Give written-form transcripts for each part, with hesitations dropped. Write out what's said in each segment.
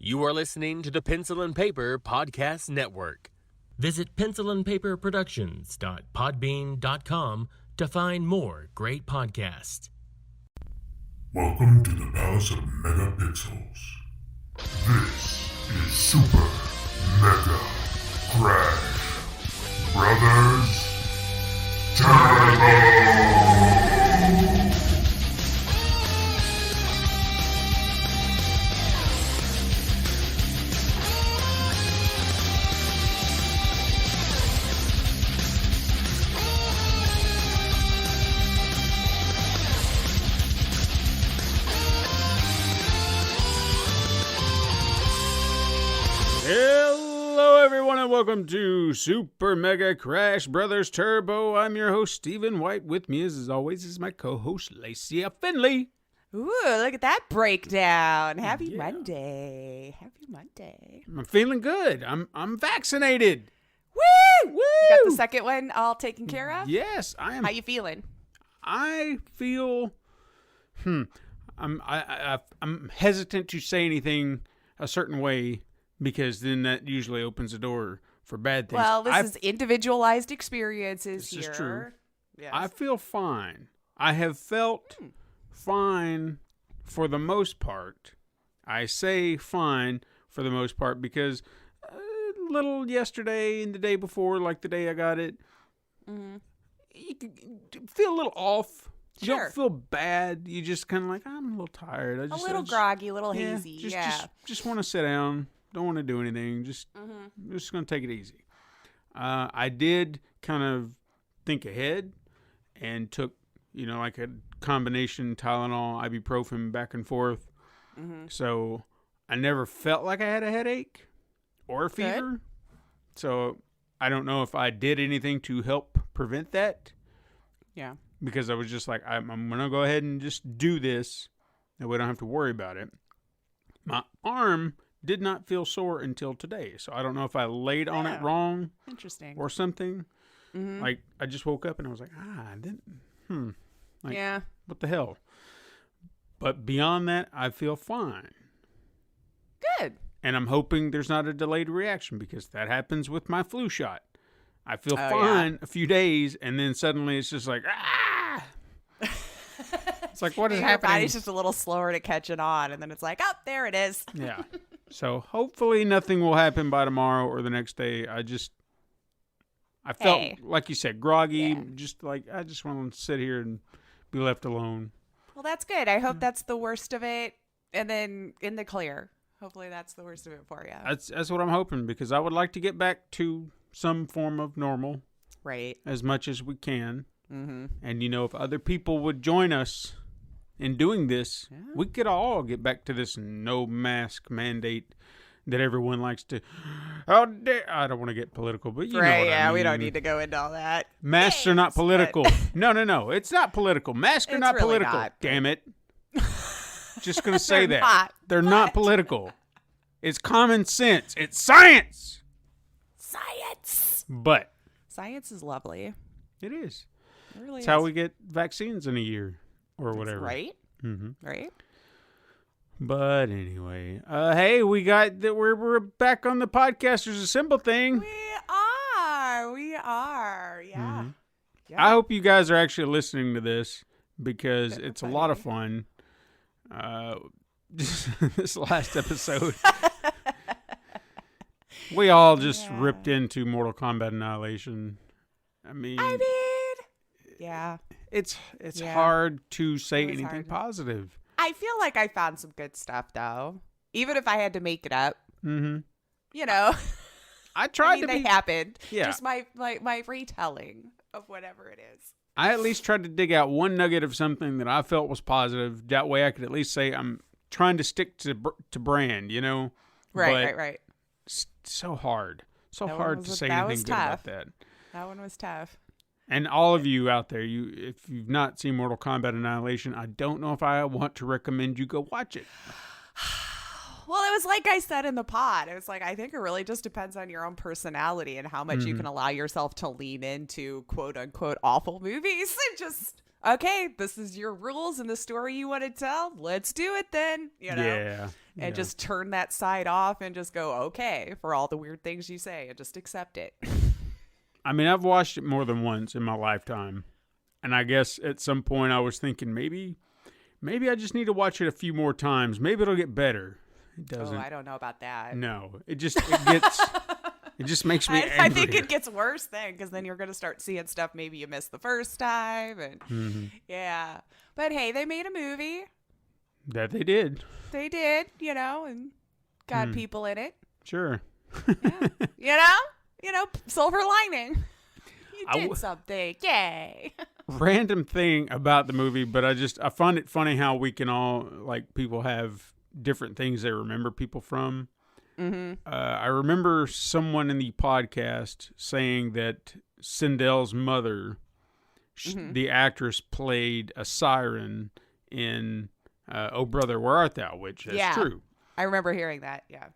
You are listening to the Pencil and Paper Podcast Network. Visit pencilandpaperproductions.podbean.com to find more great podcasts. Welcome to the Palace of Megapixels. This is Super Mega Crash Brothers Turbo! Hello, everyone, and welcome to Super Mega Crash Brothers Turbo. I'm your host, Stephen White. With me, as always, is my co-host, Lacey Finley. Ooh, look at that breakdown. Happy Monday. Happy Monday. I'm feeling good. I'm vaccinated. Woo! Woo! You got the second one all taken care of? Yes, I am. How you feeling? I feel, I'm hesitant to say anything a certain way, because then that usually opens the door for bad things. Well, this is individualized experiences this here. is true. Yes. I feel fine. I have felt fine for the most part. I say fine for the most part because a little yesterday and the day before, like the day I got it, you can feel a little off. You Sure. don't feel bad. You just kind of like, I'm a little tired. A little groggy, a little hazy. Just want to sit down. Don't want to do anything. Just going to take it easy. I did kind of think ahead and took, like a combination Tylenol, ibuprofen back and forth. So I never felt like I had a headache or a fever. Good. So I don't know if I did anything to help prevent that. Yeah. Because I was just like, I'm going to go ahead and just do this. That we don't have to worry about it. My arm did not feel sore until today. So I don't know if I laid on it wrong. Interesting. Or something. Like, I just woke up and I was like, yeah. What the hell? But beyond that, I feel fine. Good. And I'm hoping there's not a delayed reaction, because that happens with my flu shot. I feel fine a few days, and then suddenly it's just like, It's like, what is happening? Your body's just a little slower to catch it on, and then it's like, oh, there it is. Yeah. So hopefully nothing will happen by tomorrow or the next day. I felt, like you said, groggy. Yeah. Just like, I just want to sit here and be left alone. Well, that's good. I hope that's the worst of it, and then in the clear. Hopefully that's the worst of it for you. That's what I'm hoping, because I would like to get back to some form of normal. Right. As much as we can. And, if other people would join us in doing this, we could all get back to this no mask mandate that everyone likes to. I don't want to get political, but you know what I mean. We don't need to go into all that. Masks are not political. No. It's not political. Masks are not really political. not. Damn it. Just going to say They're that. not, They're not political. It's common sense. It's science. Science. But Science is lovely. it is. It really It's is. how we get vaccines in a year or whatever. Right? Right? But anyway, hey, we're back on the Podcasters Assemble thing. We are. Yeah. Yeah. I hope you guys are actually listening to this, because They're it's a lot of fun. This last episode, we all just ripped into Mortal Kombat Annihilation. I mean, yeah. it's hard to say anything hard. positive. I feel like I found some good stuff, though. Even if I had to make it up. I tried they happened. Yeah. Just my retelling of whatever it is. I at least tried to dig out one nugget of something that I felt was positive. That way I could at least say I'm trying to stick to brand, Right, but right. So hard. So That hard one to was- say that anything was good tough. about that. That one was tough. And all of you out there, if you've not seen Mortal Kombat Annihilation, I don't know if I want to recommend you go watch it. Well, it was like I said in the pod. It was like, I think it really just depends on your own personality and how much you can allow yourself to lean into quote unquote awful movies. And just okay, this is your rules and the story you want to tell. Let's do it then. Yeah. And just turn that side off and just go, okay, for all the weird things you say and just accept it. I mean, I've watched it more than once in my lifetime. And I guess at some point I was thinking maybe I just need to watch it a few more times. Maybe it'll get better. It doesn't. Oh, I don't know about that. No, it just makes me angry. I think it gets worse then, because then you're going to start seeing stuff maybe you missed the first time. And yeah. But hey, they made a movie. That they did. They did, and got people in it. Sure. Yeah. Silver lining. You did something. Yay. Random thing about the movie, but I find it funny how we can all, like, people have different things they remember people from. I remember someone in the podcast saying that Sindel's mother, the actress, played a siren in Oh Brother, Where Art Thou? Which is true. I remember hearing that, yeah.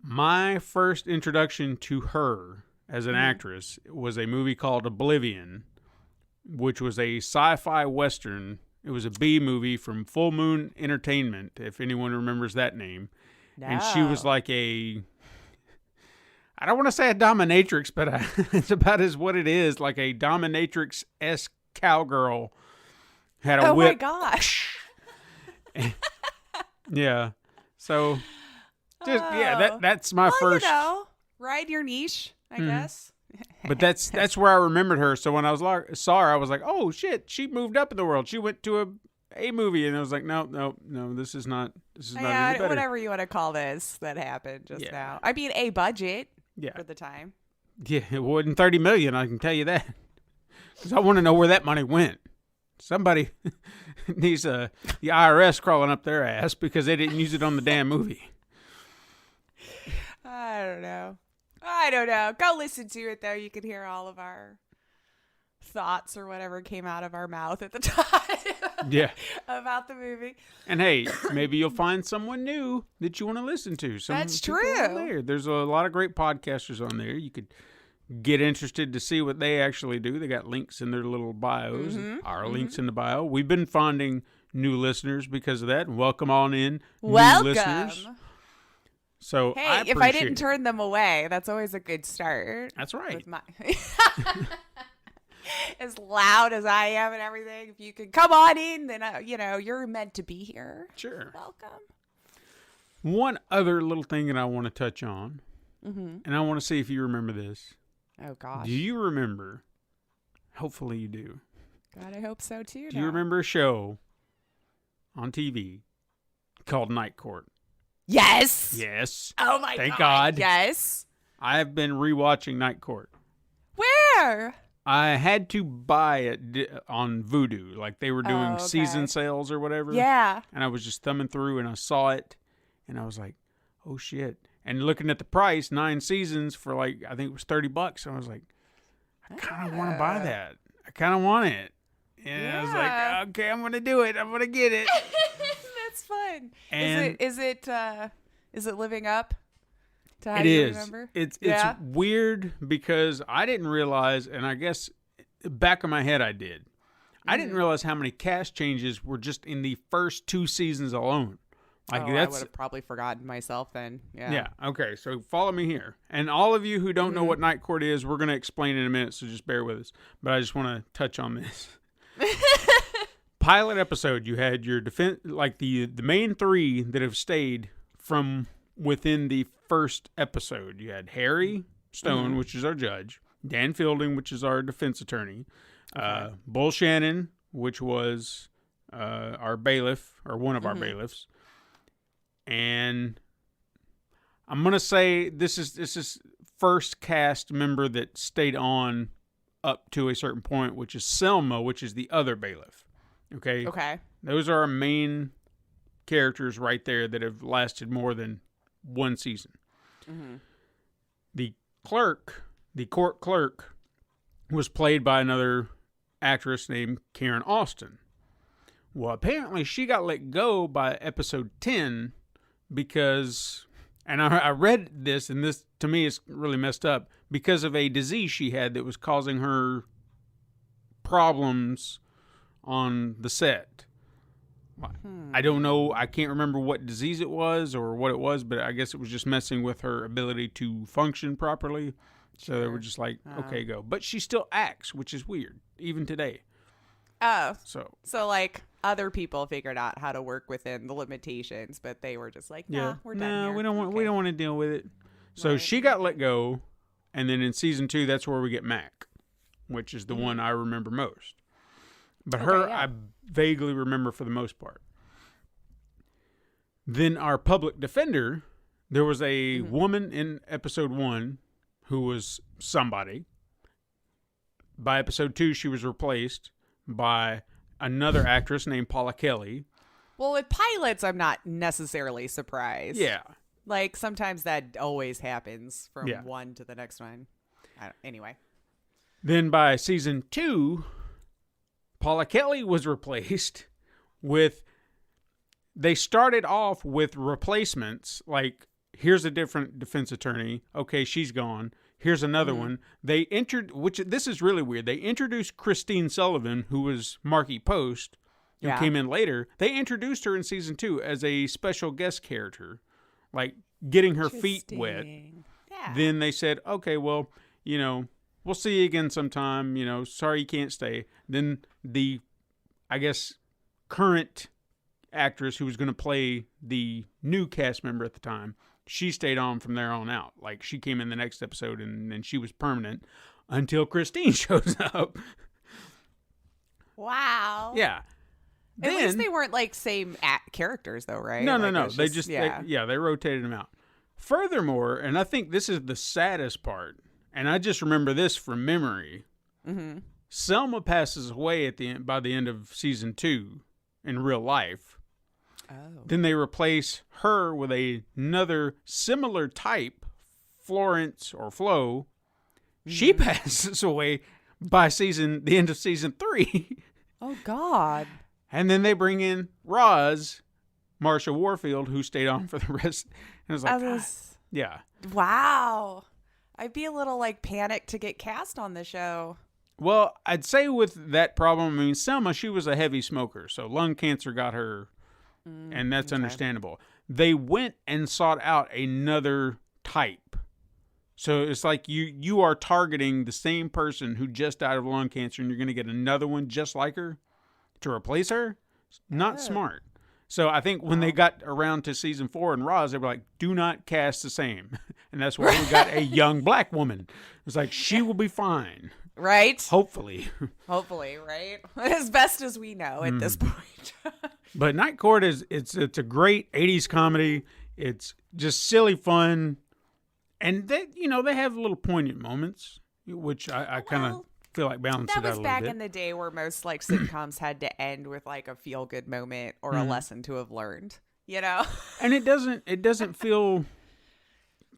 My first introduction to her as an actress was a movie called Oblivion, which was a sci-fi western. It was a B movie from Full Moon Entertainment, if anyone remembers that name. No. And she was like I don't want to say a dominatrix, but it's about as what it is, like a dominatrix-esque cowgirl. Had a whip. Oh my gosh. Yeah. So, that's my first. Ride your niche, I guess. But that's where I remembered her. So when I saw her, I was like, oh shit, she moved up in the world. She went to a movie, and I was like, no, this is not any better. Whatever you want to call this that happened just now. I mean, a budget for the time. Yeah, it wasn't $30 million, I can tell you that. Because I want to know where that money went. Somebody needs the IRS crawling up their ass because they didn't use it on the damn movie. I don't know. Go listen to it, though. You can hear all of our thoughts or whatever came out of our mouth at the time. Yeah. About the movie. And hey, maybe you'll find someone new that you want to listen to. That's true. There's a lot of great podcasters on there. You could get interested to see what they actually do. They got links in their little bios. Our links in the bio. We've been finding new listeners because of that. Welcome on in, new listeners. So hey, if I didn't turn them away, that's always a good start. That's right. As loud as I am and everything, if you could come on in, then you're meant to be here. Sure. Welcome. One other little thing that I want to touch on, and I want to see if you remember this. Oh gosh. Do you remember? Hopefully you do. God, I hope so too. Do you remember a show on TV called Night Court? Yes. Yes. Oh my God. Thank God. Yes. I have been rewatching Night Court. Where? I had to buy it on Vudu. Like they were doing season sales or whatever. Yeah. And I was just thumbing through and I saw it and I was like, oh shit. And looking at the price, 9 seasons for like, I think it was $30. And I was like, I kind of want to buy that. I kind of want it. And I was like, okay, I'm going to do it. I'm going to get it. That's fun. And is it living up to how it you is. remember? It's weird because I didn't realize, and I guess back of my head I did. I didn't realize how many cast changes were just in the first 2 seasons alone. Like I would have probably forgotten myself then. Yeah. Yeah. Okay. So follow me here. And all of you who don't know what Night Court is, we're going to explain in a minute. So just bear with us. But I just want to touch on this. Pilot episode, you had your defense, like the main 3 that have stayed from within the first episode. You had Harry Stone, which is our judge, Dan Fielding, which is our defense attorney, Bull Shannon, which was our bailiff, or one of our bailiffs. And I'm going to say this is first cast member that stayed on up to a certain point, which is Selma, which is the other bailiff. Okay? Okay. Those are our main characters right there that have lasted more than 1 season. The clerk, the court clerk, was played by another actress named Karen Austin. Well, apparently she got let go by episode 10 because, and I read this, and this to me is really messed up, because of a disease she had that was causing her problems on the set. I don't know. I can't remember what disease it was or what it was, but I guess it was just messing with her ability to function properly. So they were just like, okay, go. But she still acts, which is weird, even today. Oh. So like, other people figured out how to work within the limitations, but they were just like, nah, we're done here. we don't want to deal with it. So she got let go, and then in season 2, that's where we get Mac, which is the one I remember most. But I vaguely remember for the most part. Then our public defender, there was a woman in episode 1 who was somebody. By episode 2, she was replaced by another actress named Paula Kelly. Well, with pilots, I'm not necessarily surprised. Yeah. Like, sometimes that always happens from one to the next one. Anyway. Then by season 2, Paula Kelly was replaced with... They started off with replacements, like, here's a different defense attorney. Okay, she's gone. Here's another one. They this is really weird. They introduced Christine Sullivan, who was Marky Post, who came in later. They introduced her in season 2 as a special guest character, like getting her feet wet. Yeah. Then they said, okay, well, we'll see you again sometime. Sorry you can't stay. Then the, I guess, current actress who was going to play the new cast member at the time, she stayed on from there on out. Like, she came in the next episode, and then she was permanent until Christine shows up. Wow. Yeah. At least they weren't, like, same characters, though, right? No. They They rotated them out. Furthermore, and I think this is the saddest part, and I just remember this from memory, Selma passes away by the end of season 2 in real life. Oh. Then they replace her with another similar type, Florence or Flo. She passes away by the end of season 3. Oh, God. And then they bring in Roz, Marsha Warfield, who stayed on for the rest. And it was like, yeah. Wow. I'd be a little, like, panicked to get cast on the show. Well, I'd say with that problem, I mean, Selma, she was a heavy smoker, so lung cancer got her, and that's understandable. They went and sought out another type. So it's like you are targeting the same person who just died of lung cancer, and you're going to get another one just like her to replace her? Not smart. So I think when they got around to season 4 and Roz, they were like, do not cast the same. And that's why we got a young black woman. It's like, she will be fine. Right? Hopefully, right? As best as we know at this point. But Night Court it's a great 80s comedy. It's just silly fun. And they have little poignant moments, which I kind of feel like balance it out a little bit. That was back in the day where most like sitcoms had to end with like a feel good moment or a lesson to have learned, And it doesn't feel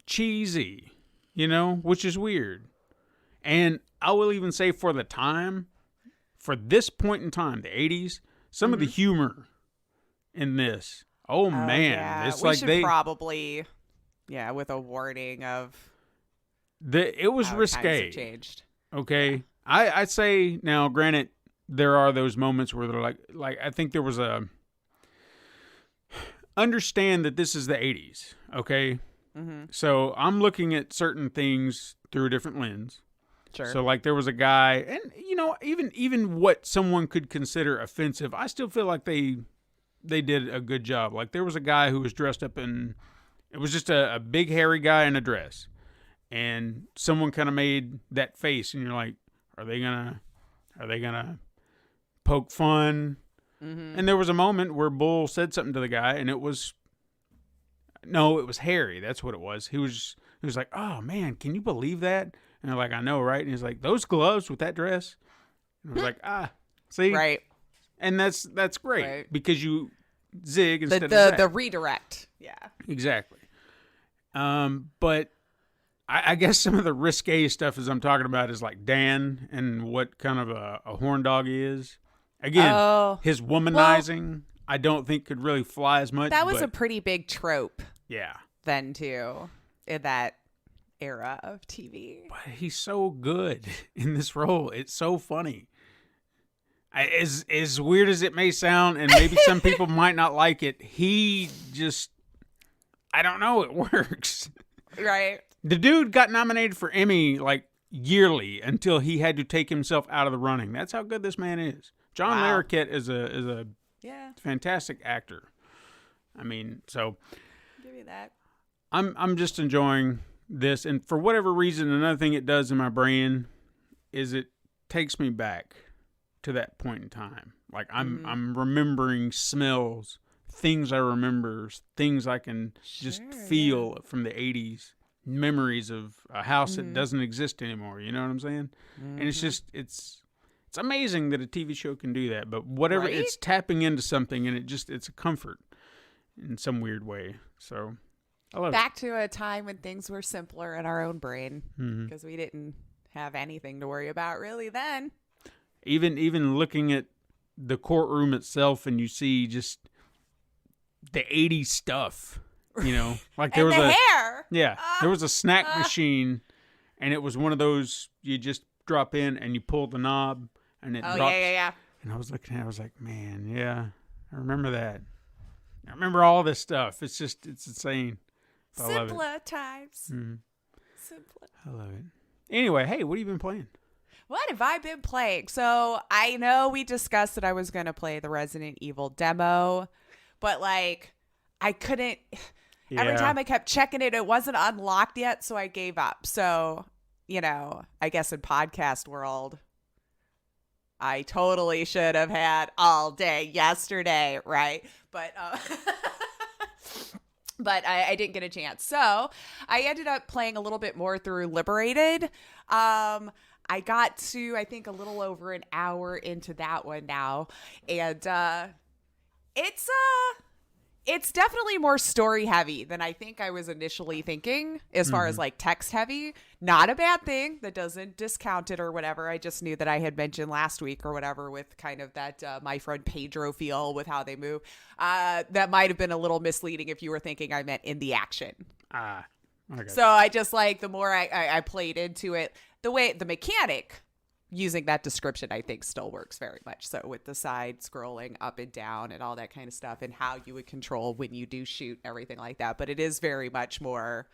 cheesy, which is weird. And I will even say for this point in time, the 80s, some of the humor in this, man. It's we should probably, with a warning of it was risque. Times have changed. Okay. I'd say, now, granted, there are those moments where they're like I think there was understand that this is the 80s, okay? So I'm looking at certain things through a different lens. Sure. So, like, there was a guy, and, even what someone could consider offensive, I still feel like they did a good job. Like, there was a guy who was dressed up in, it was just a big, hairy guy in a dress. And someone kind of made that face, and you're like, are they gonna poke fun? And there was a moment where Bull said something to the guy, and it was Harry. That's what it was. He was like, oh, man, can you believe that? And they're like, I know, right? And he's like, those gloves with that dress? And I was like, see? Right. And that's great, right? Because you zig instead of zag. The redirect. Yeah. Exactly. But I guess some of the risque stuff as I'm talking about is like Dan and what kind of a horn dog he is. Again, his womanizing, I don't think could really fly as much. That was a pretty big trope. Yeah. Then, too, in that era of TV. But he's so good in this role. It's so funny. As weird as it may sound, and maybe some people might not like it, he just, I don't know, it works. Right. The dude got nominated for Emmy like yearly until he had to take himself out of the running. That's how good this man is. John Larroquette is a fantastic actor. I mean, so give you that. I'm just enjoying this, and for whatever reason, another thing it does in my brain is it takes me back to that point in time. Like I'm remembering smells, things I remember, things I can just feel from the 80s, memories of a house that doesn't exist anymore. You know what I'm saying? And it's just it's amazing that a TV show can do that. But whatever, it's tapping into something, and it's a comfort in some weird way. So I love Back to a time when things were simpler in our own brain because we didn't have anything to worry about really then. Even looking at the courtroom itself, and you see just the 80s stuff, you know, like there was hair. Yeah, there was a snack machine, and it was one of those you just drop in and you pull the knob and it drops. Yeah. And I was looking at it, I was like, man, yeah, I remember that. I remember all this stuff. It's insane. But I love it. Simpler times. Simpler. I love it. Anyway, hey, what have you been playing? What have I been playing? So I know we discussed that I was going to play the Resident Evil demo, but like I couldn't. Every time I kept checking it, it wasn't unlocked yet, so I gave up. So, you know, I guess in podcast world, I totally should have had all day yesterday, right? But but I didn't get a chance. So I ended up playing a little bit more through Liberated. I got to, I think, a little over an hour into that one now. And it's definitely more story heavy than I think I was initially thinking as far as like text heavy. Not a bad thing. That doesn't discount it or whatever. I just knew that I had mentioned last week or whatever with kind of that My Friend Pedro feel with how they move. That might have been a little misleading if you were thinking I meant in the action. Okay. So I just like the more I played into it, the mechanic using that description, I think, still works very much so with the side scrolling up and down and all that kind of stuff and how you would control when you do shoot, everything like that. But it is very much more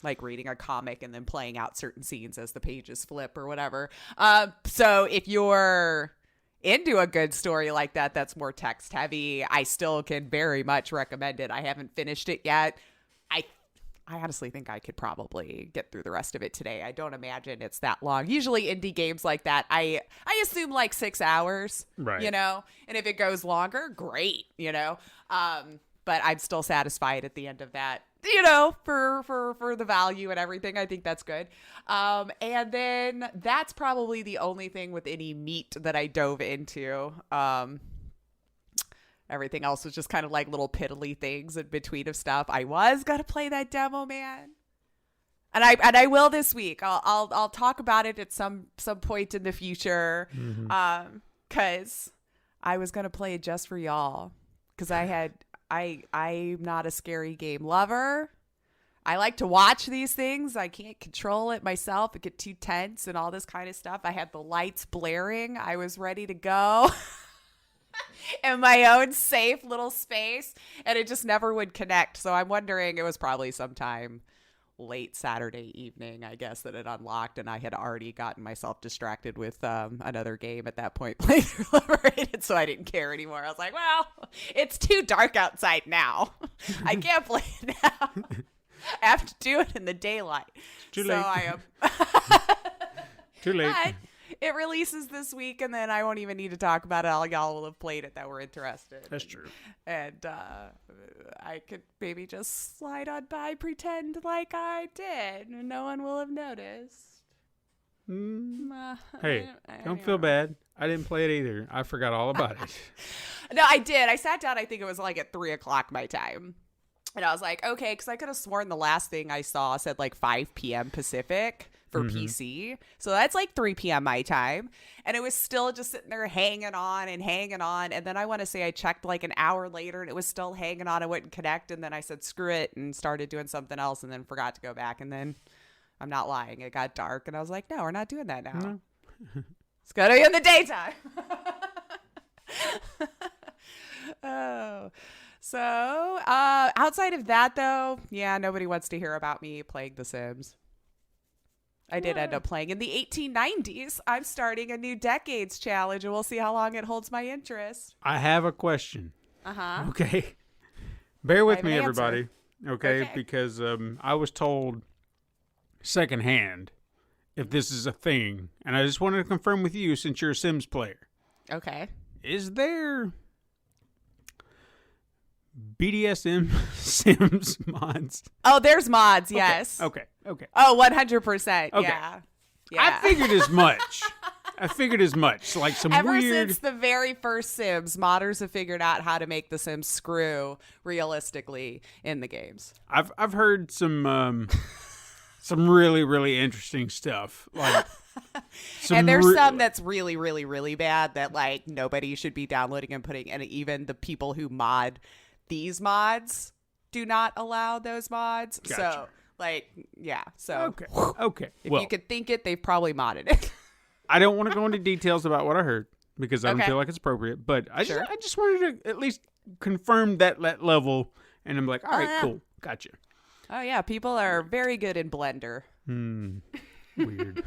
like reading a comic and then playing out certain scenes as the pages flip or whatever. So if you're into a good story like that, that's more text heavy, I still can very much recommend it. I haven't finished it yet. I honestly think I could probably get through the rest of it today. I don't imagine it's that long. Usually indie games like that, I assume like 6 hours, right? You know, and if it goes longer, great, you know. But I'm still satisfied at the end of that, you know, for the value and everything. I think that's good. And then that's probably the only thing with any meat that I dove into. Everything else was just kind of like little piddly things in between of stuff. I was gonna play that demo, man, and I will this week. I'll talk about it at some point in the future, because I was gonna play it just for y'all. Because I'm not a scary game lover. I like to watch these things. I can't control it myself. It get too tense and all this kind of stuff. I had the lights blaring. I was ready to go. In my own safe little space, and it just never would connect. So I'm wondering, it was probably sometime late Saturday evening, I guess, that it unlocked, and I had already gotten myself distracted with another game at that point, playing through Liberated, so I didn't care anymore. I was like, well, it's too dark outside now. I can't play it now. I have to do it in the daylight. Too so late. I am Too late. But it releases this week, and then I won't even need to talk about it. All y'all will have played it that were interested. That's true. And I could maybe just slide on by, pretend like I did, and no one will have noticed. Hey, don't feel bad. I didn't play it either. I forgot all about it. No, I did. I sat down, I think it was like at 3:00 my time. And I was like, okay, because I could have sworn the last thing I saw said like 5 p.m. Pacific for PC. So that's like 3 p.m. my time. And it was still just sitting there hanging on. And then I want to say I checked like an hour later and it was still hanging on. I wouldn't connect. And then I said, screw it, and started doing something else and then forgot to go back. And then I'm not lying, it got dark. And I was like, no, we're not doing that now. No. It's got to be in the daytime. Oh. So, outside of that, though, yeah, nobody wants to hear about me playing The Sims. I did end up playing in the 1890s. I'm starting a new decades challenge, and we'll see how long it holds my interest. I have a question. Uh-huh. Okay. Bear with me, an everybody. Okay? Okay. Because I was told secondhand if this is a thing, and I just wanted to confirm with you since you're a Sims player. Okay. Is there BDSM Sims mods? Oh, there's mods, yes. Okay. Oh, 100%. Okay. Yeah. I figured as much. Like some Ever weird. since the very first Sims, modders have figured out how to make the Sims screw realistically in the games. I've heard some really, really interesting stuff. Like And there's some that's really, really, really bad that like nobody should be downloading and putting, and even the people who mod these mods do not allow those mods. Gotcha. So like, yeah. So Okay. if Well, you could think it, they've probably modded it. I don't want to go into details about what I heard because I don't Okay. feel like it's appropriate. But I Sure. just wanted to at least confirm that level, and I'm like, all right, yeah. cool, gotcha. Oh yeah, people are very good in Blender. Weird.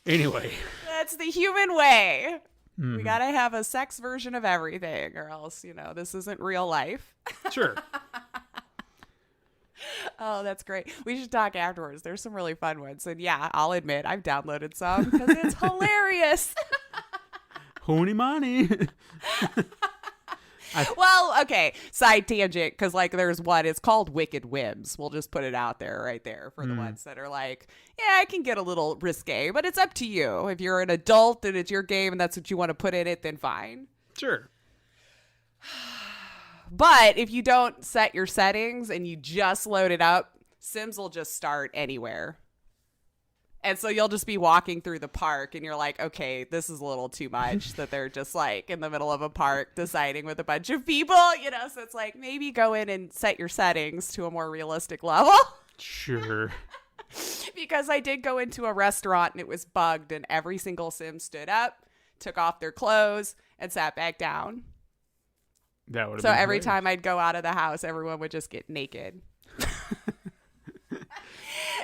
Anyway, That's the human way. We gotta have a sex version of everything, or else, this isn't real life. sure. Oh, that's great. We should talk afterwards. There's some really fun ones. And yeah, I'll admit, I've downloaded some because it's hilarious. Honey money. Well, okay, side tangent, because like there's one, it's called Wicked Whims. We'll just put it out there right there for the ones that are like, yeah, I can get a little risque, but it's up to you. If you're an adult and it's your game and that's what you want to put in it, then fine. Sure. But if you don't set your settings and you just load it up, Sims will just start anywhere. And so you'll just be walking through the park and you're like, okay, this is a little too much that they're just like in the middle of a park deciding with a bunch of people, so it's like maybe go in and set your settings to a more realistic level. Sure. Because I did go into a restaurant and it was bugged and every single Sim stood up, took off their clothes, and sat back down. That would have So been every hilarious. time I'd go out of the house, everyone would just get naked.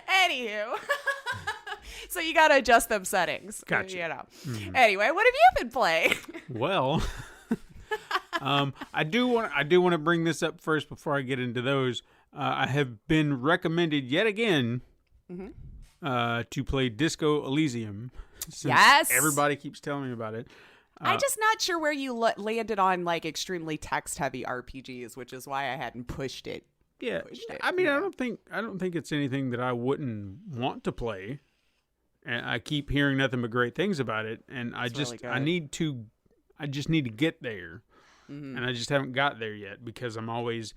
Anywho. So you got to adjust them settings. Gotcha. Anyway, what have you been playing? Well, I do want to bring this up first before I get into those. I have been recommended yet again to play Disco Elysium. Since Yes. everybody keeps telling me about it. I'm just not sure where you landed on like extremely text-heavy RPGs, which is why I hadn't pushed it. Yeah, it, I mean, I don't think it's anything that I wouldn't want to play, and I keep hearing nothing but great things about it, and I just need to get there, and I just haven't got there yet because I'm always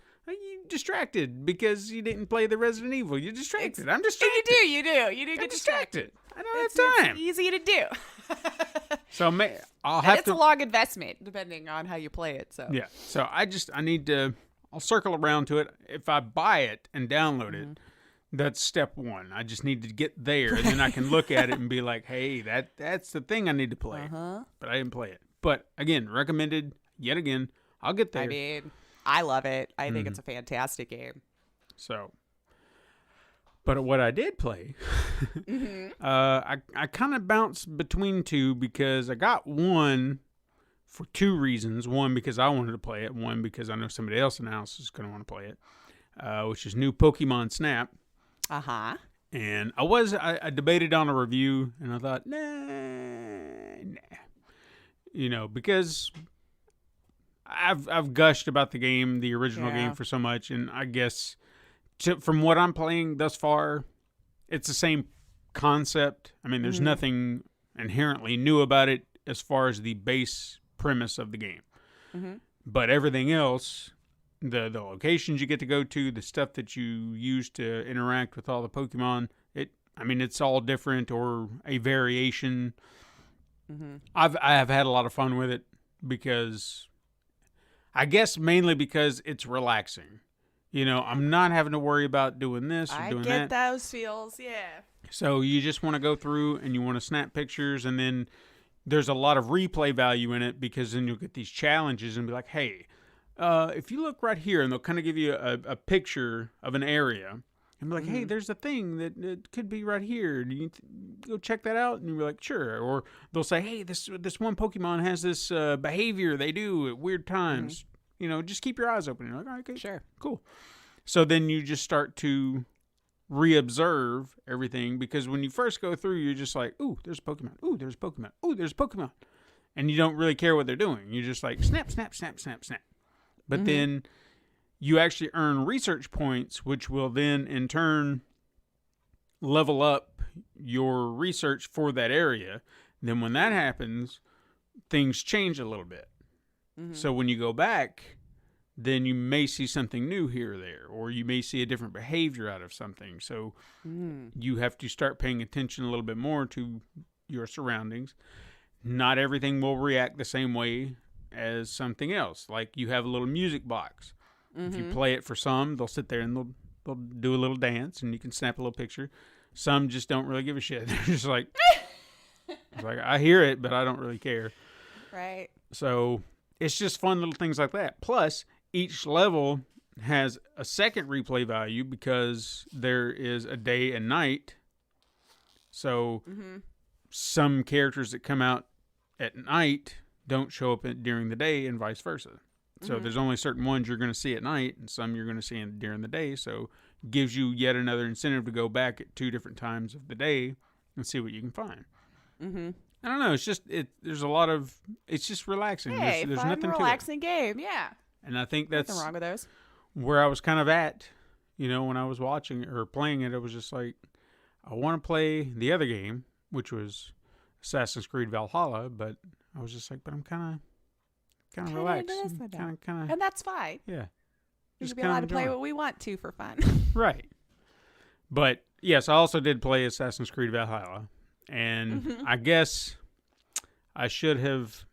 distracted because you didn't play the Resident Evil. You're distracted. I'm distracted. You do I'm get distracted. I don't It's have time. easy to do. So I'll And have it's to. a long investment depending on how you play it. So Yeah. So I need to. I'll circle around to it. If I buy it and download it, that's step one. I just need to get there, and then I can look at it and be like, "Hey, that's the thing I need to play." But I didn't play it. But again, recommended yet again. I'll get there. I mean, I love it. I think it's a fantastic game. So, but what I did play, I kind of bounced between two because I got one for two reasons. One, because I wanted to play it. One, because I know somebody else in the house is going to want to play it, which is new Pokémon Snap. Uh-huh. And I debated on a review, and I thought, nah. Because I've gushed about the game, the original game, for so much, and I guess from what I'm playing thus far, it's the same concept. I mean, there's nothing inherently new about it as far as the base premise of the game. But everything else, the locations you get to go to, the stuff that you use to interact with all the Pokemon, it's all different or a variation. I have had a lot of fun with it because, I guess mainly because it's relaxing. You know, I'm not having to worry about doing this or I doing get that. those feels, yeah. So you just want to go through and you want to snap pictures, and then there's a lot of replay value in it because then you'll get these challenges and be like, hey, if you look right here, and they'll kind of give you a picture of an area and be like, hey, there's a thing that could be right here. Do you go check that out? And you'll be like, sure. Or they'll say, hey, this one Pokemon has this behavior they do at weird times. You know, just keep your eyes open. You're like, all right, okay, Sure. cool. So then you just start to re-observe everything, because when you first go through, you're just like, ooh, there's a Pokemon. Ooh, there's a Pokemon. Ooh, there's a Pokemon. And you don't really care what they're doing. You're just like, snap, snap, snap, snap, snap. But then you actually earn research points, which will then in turn level up your research for that area. Then when that happens, things change a little bit. So when you go back, then you may see something new here or there, or you may see a different behavior out of something. So you have to start paying attention a little bit more to your surroundings. Not everything will react the same way as something else. Like you have a little music box. If you play it for some, they'll sit there and they'll do a little dance, and you can snap a little picture. Some just don't really give a shit. They're just like, it's like, I hear it, but I don't really care. Right. So it's just fun little things like that. Plus, each level has a second replay value because there is a day and night. So some characters that come out at night don't show up during the day, and vice versa. So there's only certain ones you're going to see at night, and some you're going to see during the day. So it gives you yet another incentive to go back at 2 different times of the day and see what you can find. I don't know. It's just there's a lot of. It's just relaxing. Hey, there's fun, nothing relaxing game. Yeah. And I think that's Nothing wrong with those. where I was kind of at, you know, when I was watching or playing it. It was just like, I want to play the other game, which was Assassin's Creed Valhalla, but I was just like, but I'm kind of relaxed. Kind of, And that's fine. yeah. We Just should be kinda allowed to play enjoying what we want to for fun. Right. But yes, I also did play Assassin's Creed Valhalla, and I guess I should have.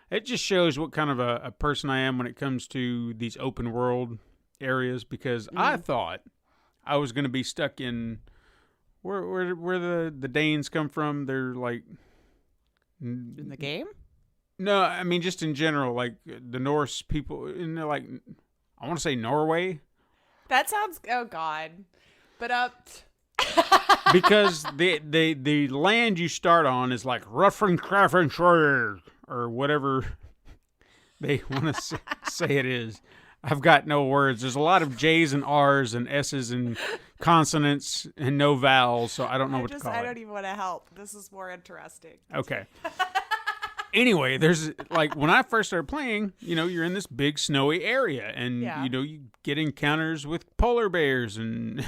It just shows what kind of a person I am when it comes to these open world areas, because I thought I was going to be stuck in where the Danes come from. They're like In the game? no, I mean just in general, like the Norse people, and they're like, I want to say Norway, That sounds. Oh God. But because the land you start on is like Ruffenkrafenshire or whatever they want to say it is. I've got no words. There's a lot of J's and R's and S's and consonants and no vowels, so I don't know what to call I it. don't even want to help. This is more interesting. Okay. Anyway, there's like when I first started playing, you know, you're in this big snowy area, and Yeah. you know, you get encounters with polar bears and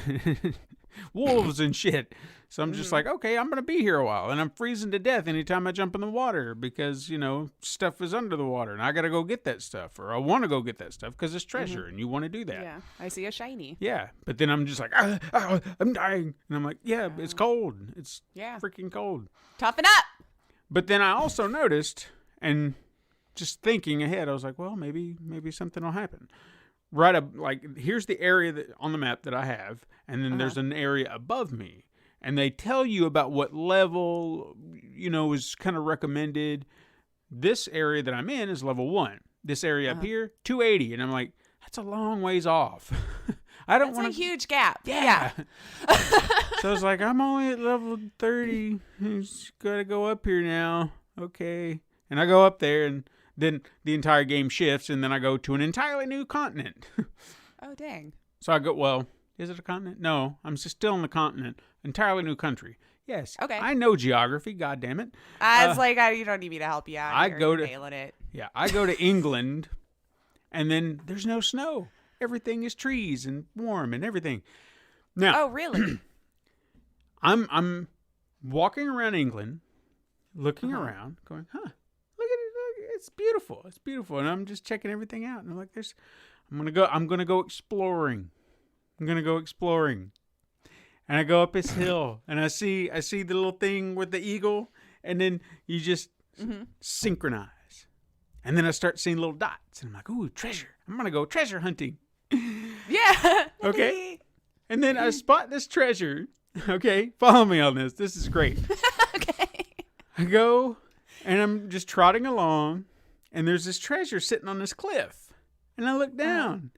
wolves and shit. So I'm just like, okay, I'm gonna be here a while, and I'm freezing to death anytime I jump in the water because, you know, stuff is under the water, and I gotta go get that stuff, or I want to go get that stuff because it's treasure, and you want to do that. Yeah. I see a shiny. Yeah, but then I'm just like, I'm dying, and I'm like, yeah, but it's cold. It's Yeah. freaking cold. Toughen up. But then I also noticed, and just thinking ahead, I was like, well, maybe something will happen. Right up, like, here's the area on the map that I have, and then there's an area above me. And they tell you about what level, you know, is kind of recommended. This area that I'm in is level 1. This area up here, 280. And I'm like, that's a long ways off. I don't want It's a huge gap. Yeah. So I was like, I'm only at level 30. Just gotta go up here now. Okay. And I go up there, and then the entire game shifts, and then I go to an entirely new continent. Oh, dang. So I go, well, is it a continent? No, I'm still on the continent. Entirely new country. Yes. Okay. I know geography, God damn it. I was like, you don't need me to help you out. I You're go to- nailing it. Yeah, I go to England, and then there's no snow. Everything is trees and warm and everything. Now, Oh, really? I'm walking around England, looking around, going, look at it, look, it's beautiful, it's beautiful, and I'm just checking everything out, and I'm like, I'm gonna go exploring, and I go up this hill, and I see the little thing with the eagle, and then you just synchronize, and then I start seeing little dots, and I'm like, ooh, treasure, I'm gonna go treasure hunting. Yeah. Yeah. Okay. And then I spot this treasure. Okay. Follow me on this. This is great. Okay. I go and I'm just trotting along, and there's this treasure sitting on this cliff. And I look down,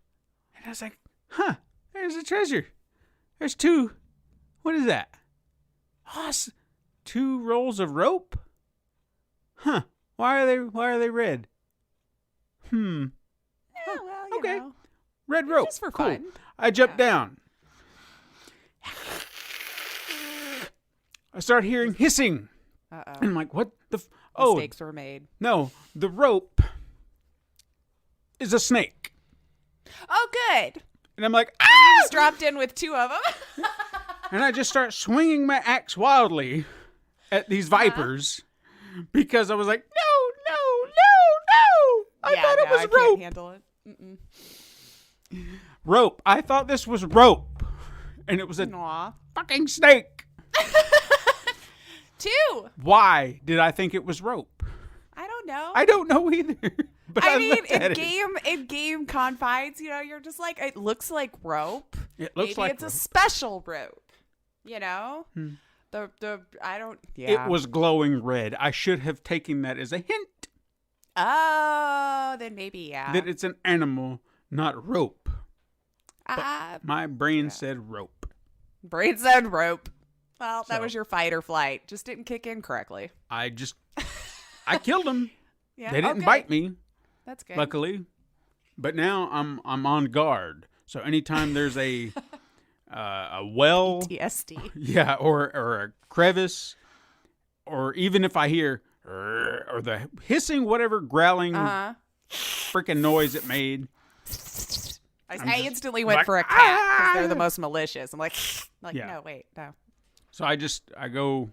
and I was like, huh, there's a treasure. There's two. What is that? Oh, 2 rolls of rope? Huh. Why are they red? Yeah, well, you Okay. know. Red rope. Just for cool. fun. I jump down. I start hearing hissing. Uh-oh. And I'm like, what the Mistakes were made. no, the rope is a snake. Oh, good. And I'm like, You just dropped in with 2 of them. and I just start swinging my axe wildly at these vipers because I was like, no. I thought it was I rope. can't handle it. Mm-mm. Rope. I thought this was rope. And it was a Aw. fucking snake. 2. Why did I think it was rope? I don't know. I don't know either. But I mean, looked at in game confines, you know, you're just like, it looks like rope. It looks Maybe like it's rope. a special rope. You know, the I don't. Yeah. It was glowing red. I should have taken that as a hint Oh, then maybe yeah. that it's an animal, not rope. Ah, My brain said rope. brain said rope. Well, that So- was your fight or flight. Just didn't kick in correctly. I killed them. Yeah, They didn't okay. bite me, That's good. luckily. But now I'm on guard. So anytime there's a well, TSD. yeah, or a crevice, or even if I hear or the hissing, whatever growling freaking noise it made. I instantly went like, for a cat because they're the most malicious. I'm like, Yeah. no, wait, no. So I go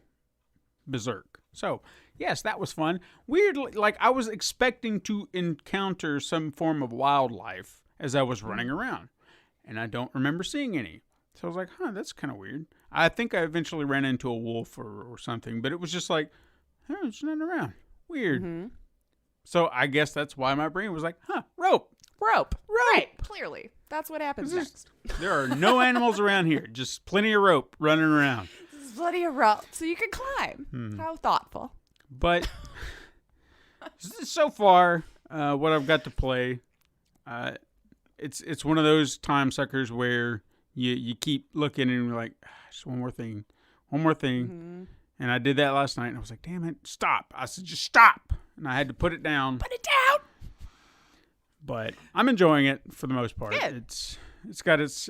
berserk. So yes, that was fun. Weirdly, like I was expecting to encounter some form of wildlife as I was running around, and I don't remember seeing any. So I was like, huh, that's kind of weird. I think I eventually ran into a wolf or something, but it was just like, oh, it's not around. Weird. So I guess that's why my brain was like, huh, rope. Rope. Rope. Right, clearly. That's what happens next. There are no animals around here. Just plenty of rope running around. There's plenty of rope so you can climb. How thoughtful. But so far, what I've got to play, it's one of those time suckers where you keep looking and you're like, just one more thing. And I did that last night, and I was like, damn it, stop. I said, just stop. And I had to put it down. Put it down. But I'm enjoying it for the most part. Good. It's got its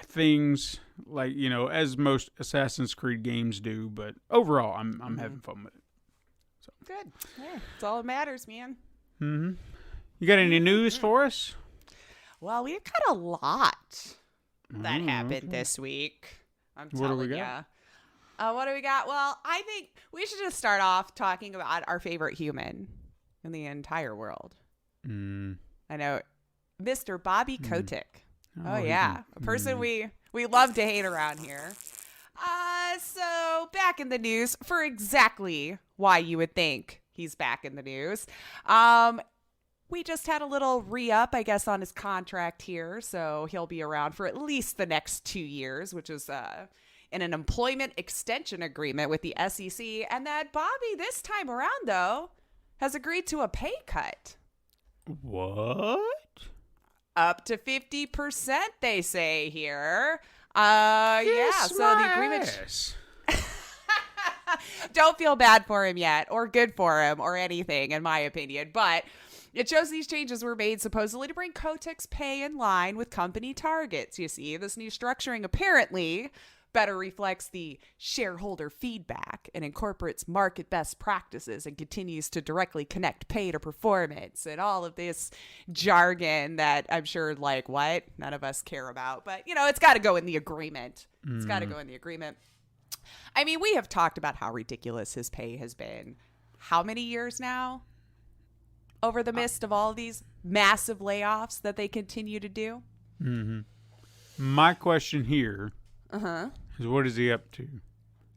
things, like, you know, as most Assassin's Creed games do, but overall I'm having fun with it. Good. Yeah, that's all that matters, man. You got any news for us? Well, we've got a lot that happened this week. I'm What do telling we you. got? What do we got? Well, I think we should just start off talking about our favorite human in the entire world. I know, Mr. Bobby Kotick. Oh yeah, a person we love to hate around here. So back in the news for exactly why you would think he's back in the news. We just had a little re-up, I guess, on his contract here, so he'll be around for at least the next 2 years, which is in an employment extension agreement with the SEC. And that Bobby, this time around, though, has agreed to a pay cut. What? Up to 50%, they say here. Yeah, so the agreement... ass. Don't feel bad for him yet, or good for him, or anything, in my opinion. But it shows these changes were made supposedly to bring Kotick's pay in line with company targets. You see, this new structuring apparently better reflects the shareholder feedback and incorporates market best practices and continues to directly connect pay to performance and all of this jargon that I'm sure, like, what? None of us care about. But, you know, it's got to go in the agreement. It's got to go in the agreement. I mean, we have talked about how ridiculous his pay has been. How many years now? Over the midst of all of these massive layoffs that they continue to do? My question here is, what is he up to?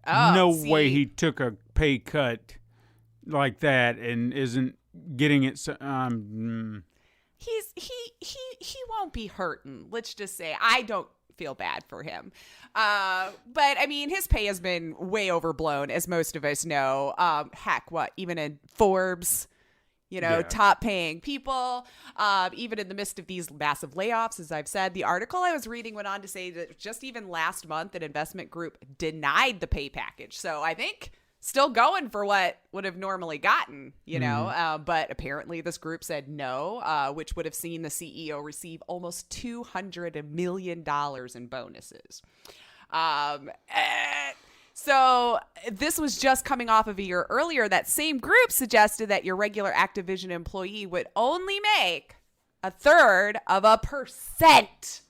Oh, No see, way he took a pay cut like that and isn't getting it. he won't be hurting. Let's just say I don't feel bad for him. But I mean, his pay has been way overblown, as most of us know. Heck, what, even in Forbes, top paying people, even in the midst of these massive layoffs, as I've said, the article I was reading went on to say that just even last month, an investment group denied the pay package. So I think still going for what would have normally gotten, but apparently this group said no, which would have seen the CEO receive almost $200 million in bonuses. So this was just coming off of a year earlier. That same group suggested that your regular Activision employee would only make 1/3%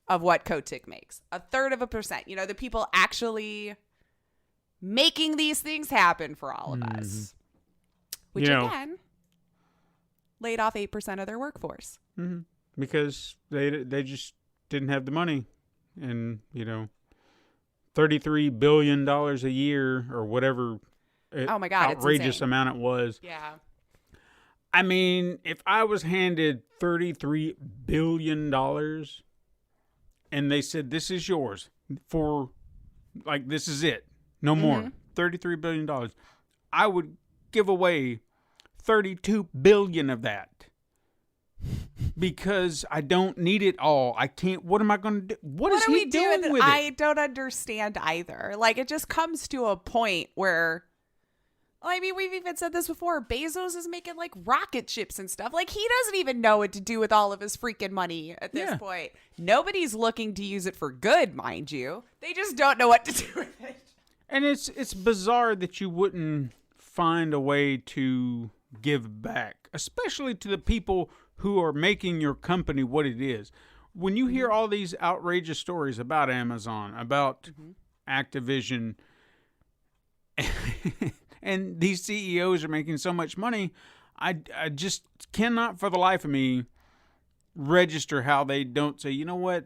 of what Kotick makes. 1/3%. The people actually making these things happen for all of us. Which, again, laid off 8% of their workforce. Mm-hmm. Because they just didn't have the money. And, $33 billion a year or whatever oh my God, outrageous amount it was. Yeah. I mean, if I was handed $33 billion and they said, this is yours for, this is it, no more, $33 billion, I would give away $32 billion of that. Because I don't need it all. I can't. What am I going to do? What is he doing with it? I don't understand either. It just comes to a point where, we've even said this before. Bezos is making rocket ships and stuff. He doesn't even know what to do with all of his freaking money at this point. Nobody's looking to use it for good, mind you. They just don't know what to do with it. And it's bizarre that you wouldn't find a way to give back, especially to the people who are making your company what it is. When you hear all these outrageous stories about Amazon, about Activision, and these CEOs are making so much money, I just cannot for the life of me register how they don't say, you know what,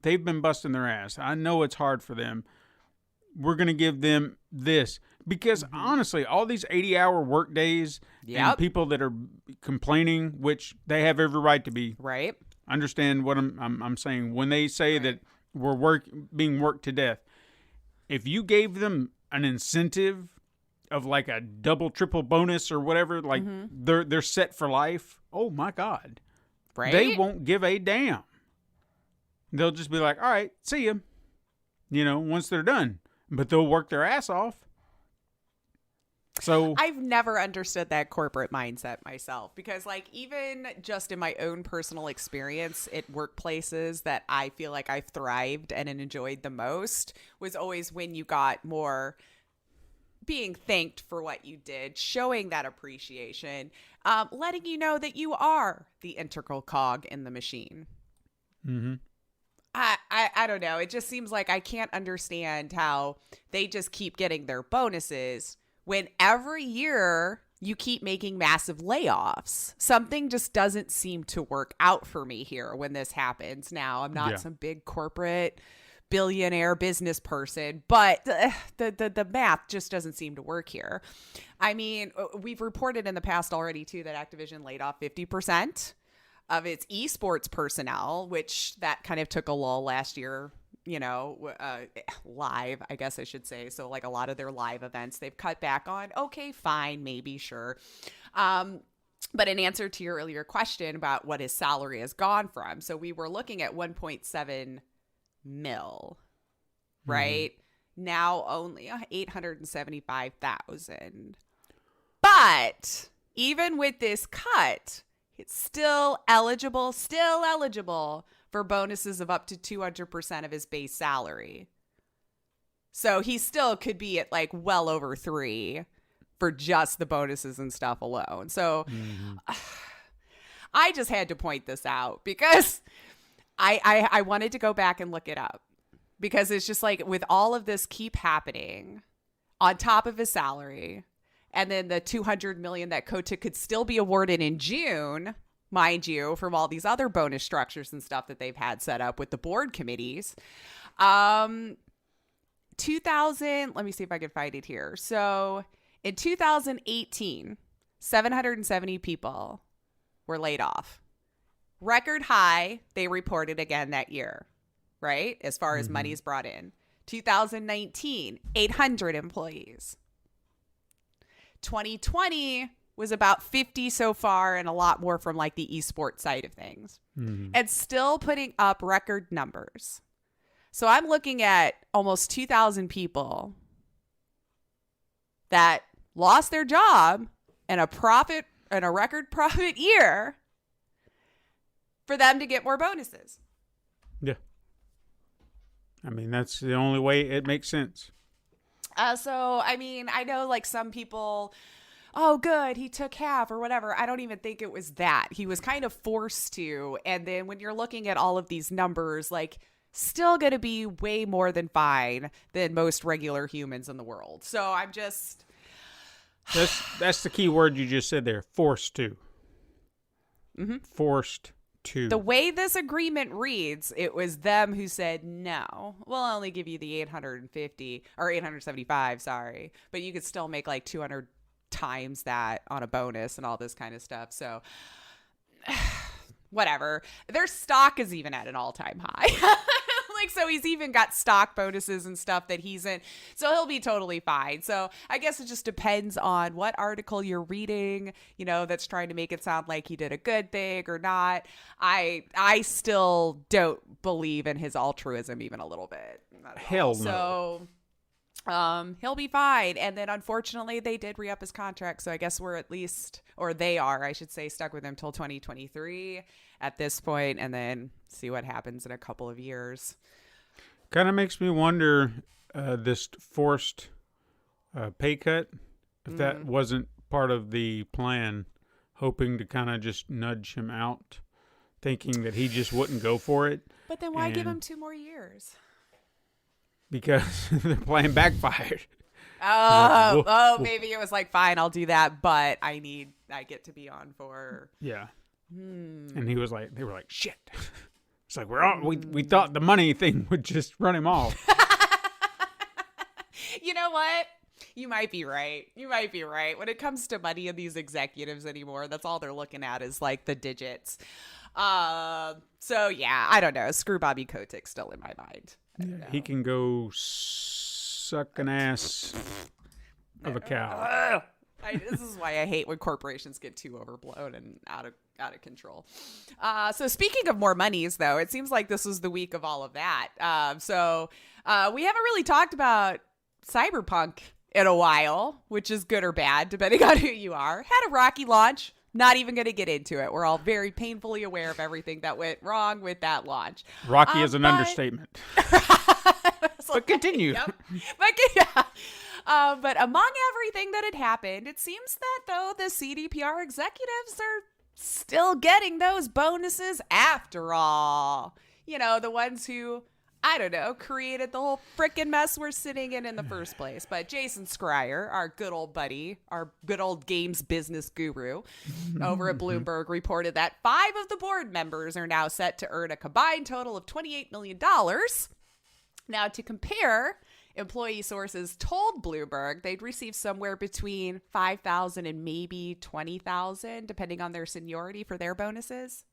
they've been busting their ass. I know it's hard for them. We're going to give them this. Because honestly, all these 80-hour work days and people that are complaining, which they have every right to be. Right. Understand what I'm saying. When they say that we're being worked to death, if you gave them an incentive of a double, triple bonus or whatever, they're set for life. Oh my God. Right. They won't give a damn. They'll just be like, all right, see ya. Once they're done. But they'll work their ass off. So I've never understood that corporate mindset myself because even just in my own personal experience at workplaces that I feel like I've thrived and enjoyed the most was always when you got more being thanked for what you did, showing that appreciation, letting you know that you are the integral cog in the machine. Mm-hmm. I don't know. It just seems like I can't understand how they just keep getting their bonuses when every year you keep making massive layoffs. Something just doesn't seem to work out for me here when this happens. Now, I'm not some big corporate billionaire business person, but the math just doesn't seem to work here. I mean, we've reported in the past already, too, that Activision laid off 50% of its esports personnel, which that kind of took a lull last year. Live, I guess I should say. So a lot of their live events they've cut back on. Okay, fine, maybe, sure. But in answer to your earlier question about what his salary has gone from, so we were looking at 1.7 mil, right? Now only 875,000. But even with this cut, it's still eligible for bonuses of up to 200% of his base salary. So he still could be at well over 3 for just the bonuses and stuff alone. So I just had to point this out because I wanted to go back and look it up because it's just with all of this keep happening on top of his salary and then the $200 million that Kotick could still be awarded in June, mind you, from all these other bonus structures and stuff that they've had set up with the board committees. 2000, let me see if I can find it here. So in 2018, 770 people were laid off. record high, they reported again that year, right? As far as money's brought in. 2019, 800 employees. 2020 was about 50 so far, and a lot more from like the esports side of things. And still putting up record numbers. So I'm looking at almost 2,000 people that lost their job and a record profit year for them to get more bonuses. Yeah. I mean, that's the only way it makes sense. So, I mean, I know like some people, oh, good, he took half or whatever. I don't even think it was that. He was kind of forced to. And then when you're looking at all of these numbers, like, still going to be way more than fine than most regular humans in the world. So I'm just... That's the key word you just said there. Forced to. Forced to. The way this agreement reads, it was them who said, no, we'll only give you the 850 or 875, sorry. But you could still make like 200 times that on a bonus and all this kind of stuff. So whatever. Their stock is even at an all-time high. Like, so he's even got stock bonuses and stuff that he's in. So he'll be totally fine. So I guess it just depends on what article you're reading, you know, that's trying to make it sound like he did a good thing or not. I still don't believe in his altruism even a little bit. Hell no. So he'll be fine. And then unfortunately they did re-up his contract. So I guess we're at least, or they are, I should say, stuck with him till 2023 at this point, and then see what happens in a couple of years. Kind of makes me wonder this forced pay cut, if that wasn't part of the plan, hoping to kind of just nudge him out, thinking that he just wouldn't go for it. But then why give him 2 more years? Because the plan backfired. Maybe it was like, fine, I'll do that, but I get to be on for... Yeah. And he was like, they were like, shit. It's like, we thought the money thing would just run him off. You know what? You might be right. When it comes to money and these executives anymore, that's all they're looking at is like the digits. So yeah, I don't know. Screw Bobby Kotick still in my mind. He can go suck an ass of a cow. This is why I hate when corporations get too overblown and out of control. So speaking of more monies, though, it seems like this was the week of all of that. So we haven't really talked about Cyberpunk in a while, which is good or bad, depending on who you are. Had a rocky launch. Not even going to get into it. We're all very painfully aware of everything that went wrong with that launch. Rocky is an understatement. But continue. Yep. But among everything that had happened, it seems that, though, the CDPR executives are still getting those bonuses after all. You know, the ones who, I don't know, created the whole frickin' mess we're sitting in the first place. But Jason Schreier, our good old buddy, our good old games business guru over at Bloomberg, reported that 5 of the board members are now set to earn a combined total of $28 million. Now, to compare, employee sources told Bloomberg they'd receive somewhere between $5,000 and maybe $20,000, depending on their seniority for their bonuses.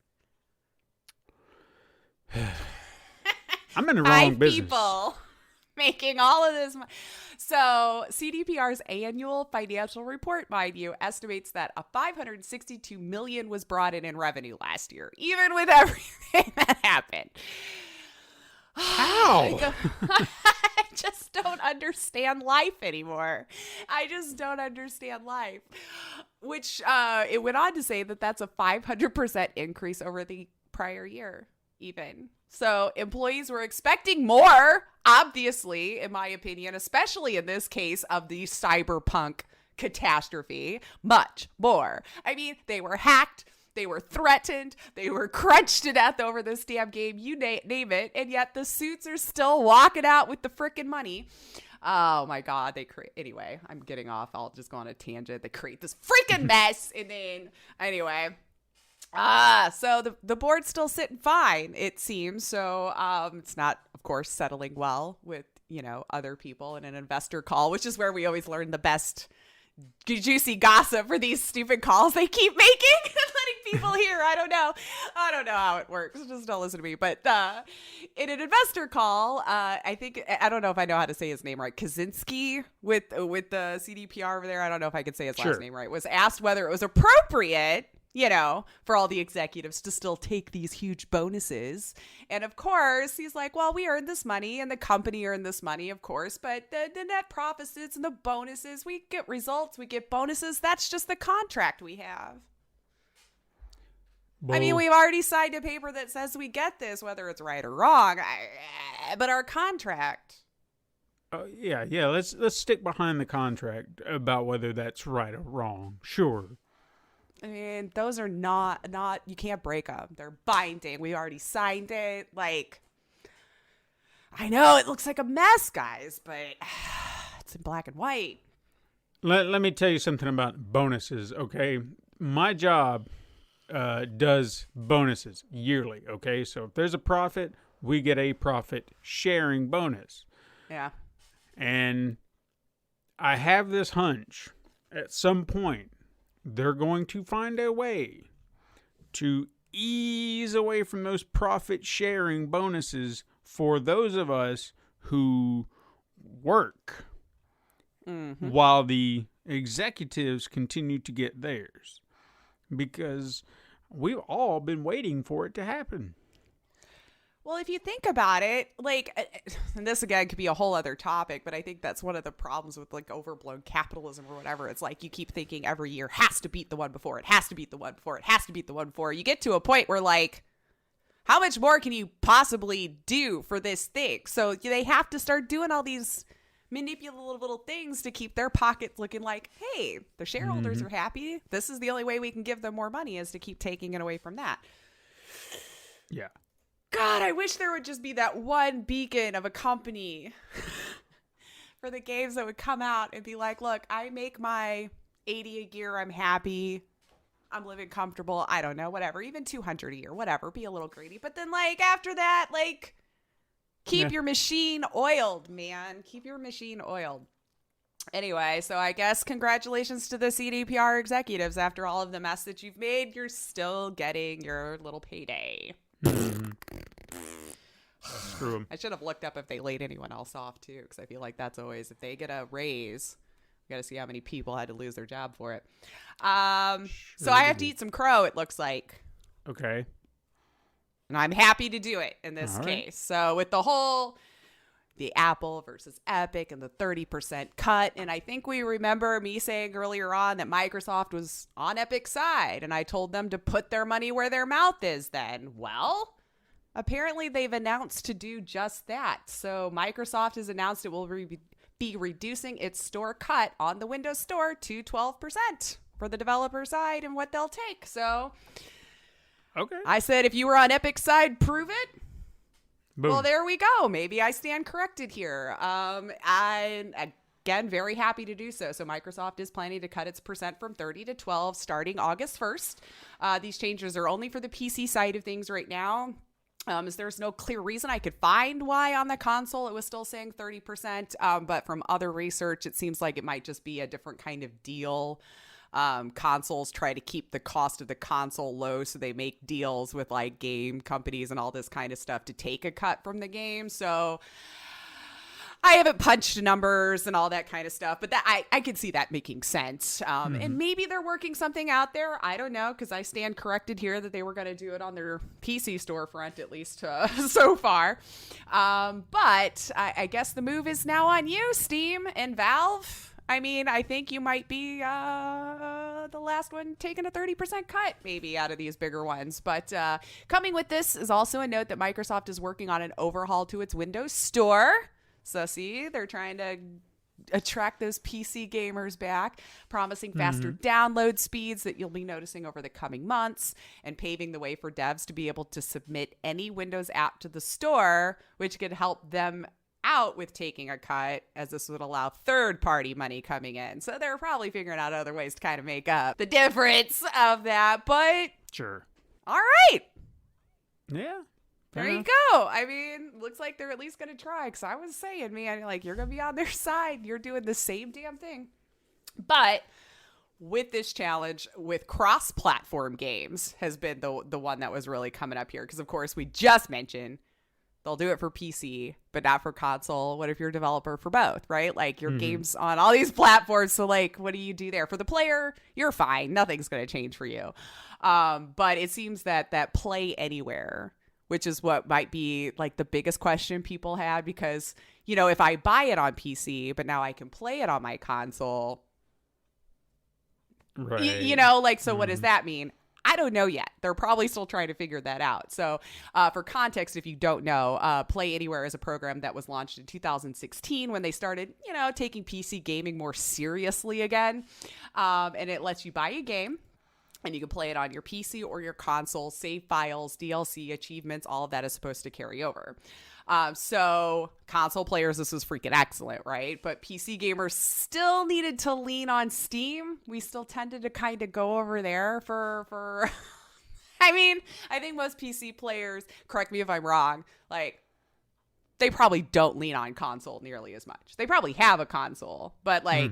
I'm in the wrong business. 5 people making all of this money. So CDPR's annual financial report, mind you, estimates that a $562 million was brought in revenue last year, even with everything that happened. How? I just don't understand life anymore. I just don't understand life. Which it went on to say that that's a 500% increase over the prior year, even. So employees were expecting more, obviously, in my opinion, especially in this case of the cyberpunk catastrophe, much more. I mean, they were hacked. They were threatened. They were crunched to death over this damn game. You name it. And yet the suits are still walking out with the frickin' money. Oh, my God. Anyway, I'm getting off. I'll just go on a tangent. They create this freaking mess. And then, anyway. So the board's still sitting fine, it seems. So it's not, of course, settling well with, you know, other people in an investor call, which is where we always learn the best juicy gossip for these stupid calls they keep making and letting people here. I don't know how it works. Just don't listen to me. But in an investor call, I don't know if I know how to say his name right. Kaczynski with the CDPR over there. I don't know if I could say his last name right. Was asked whether it was appropriate, for all the executives to still take these huge bonuses. And of course, he's like, well, we earned this money and the company earned this money, of course, but the net profits and the bonuses, we get results, we get bonuses. That's just the contract we have. Well, I mean, we've already signed a paper that says we get this, whether it's right or wrong, but our contract. yeah. Let's stick behind the contract about whether that's right or wrong. Sure. I mean, those are not, you can't break them. They're binding. We already signed it. Like, I know it looks like a mess, guys, but it's in black and white. Let me tell you something about bonuses, okay? My job does bonuses yearly, okay? So if there's a profit, we get a profit sharing bonus. Yeah. And I have this hunch at some point they're going to find a way to ease away from those profit sharing bonuses for those of us who work while the executives continue to get theirs. Because we've all been waiting for it to happen. Well, if you think about it, like, and this again could be a whole other topic, but I think that's one of the problems with like overblown capitalism or whatever. It's like you keep thinking every year has to beat the one before. It has to beat the one before. It has to beat the one before. You get to a point where like, how much more can you possibly do for this thing? So they have to start doing all these manipulative little things to keep their pockets looking like, hey, the shareholders are happy. This is the only way we can give them more money is to keep taking it away from that. Yeah. God, I wish there would just be that one beacon of a company for the games that would come out and be like, look, I make my 80 a year. I'm happy. I'm living comfortable. I don't know, whatever, even 200 a year, whatever, be a little greedy. But then like after that, like keep your machine oiled, man. Keep your machine oiled. Anyway, so I guess congratulations to the CDPR executives. After all of the mess that you've made, you're still getting your little payday. Screw them. I should have looked up if they laid anyone else off too, because I feel like that's always, if they get a raise, we got to see how many people had to lose their job for it. So I have to eat some crow, it looks like. Okay. And I'm happy to do it in this case. So with the Apple versus Epic and the 30% cut. And I think we remember me saying earlier on that Microsoft was on Epic's side. And I told them to put their money where their mouth is then. Well, apparently they've announced to do just that. So Microsoft has announced it will be reducing its store cut on the Windows Store to 12% for the developer side and what they'll take. So okay. I said, if you were on Epic's side, prove it. Boom. Well, there we go. Maybe I stand corrected here. I'm, again, very happy to do so. So Microsoft is planning to cut its percent from 30 to 12 starting August 1st. These changes are only for the PC side of things right now. As there's no clear reason I could find why on the console it was still saying 30%. But from other research, it seems like it might just be a different kind of deal. Consoles try to keep the cost of the console low, so they make deals with like game companies and all this kind of stuff to take a cut from the game. So I haven't punched numbers and all that kind of stuff, but that I could see that making sense. And maybe they're working something out there. I don't know, because I stand corrected here that they were going to do it on their PC storefront, at least so far. But I guess the move is now on you, Steam and Valve. I mean, I think you might be the last one taking a 30% cut maybe out of these bigger ones. But coming with this is also a note that Microsoft is working on an overhaul to its Windows Store. So see, they're trying to attract those PC gamers back, promising faster download speeds that you'll be noticing over the coming months, and paving the way for devs to be able to submit any Windows app to the store, which could help them out with taking a cut, as this would allow third-party money coming in. So they're probably figuring out other ways to kind of make up the difference of that. But sure. All right. Yeah. There you go. I mean, looks like they're at least going to try, because I was saying, man, like, you're going to be on their side. You're doing the same damn thing. But with this challenge with cross-platform games has been the one that was really coming up here. Because, of course, we just mentioned they'll do it for PC, but not for console. What if you're a developer for both, right? Like, your game's on all these platforms. So, like, what do you do there? For the player, you're fine. Nothing's going to change for you. But it seems that play anywhere, which is what might be, like, the biggest question people had. Because, you know, if I buy it on PC, but now I can play it on my console... Right. You know, like, so what does that mean? I don't know yet. They're probably still trying to figure that out. So for context, if you don't know, Play Anywhere is a program that was launched in 2016 when they started, you know, taking PC gaming more seriously again. And it lets you buy a game and you can play it on your PC or your console, save files, DLC, achievements, all of that is supposed to carry over. So console players, this was freaking excellent, right? But PC gamers still needed to lean on Steam. We still tended to kind of go over there for I mean, I think most PC players, correct me if I'm wrong, like, they probably don't lean on console nearly as much. They probably have a console, but like,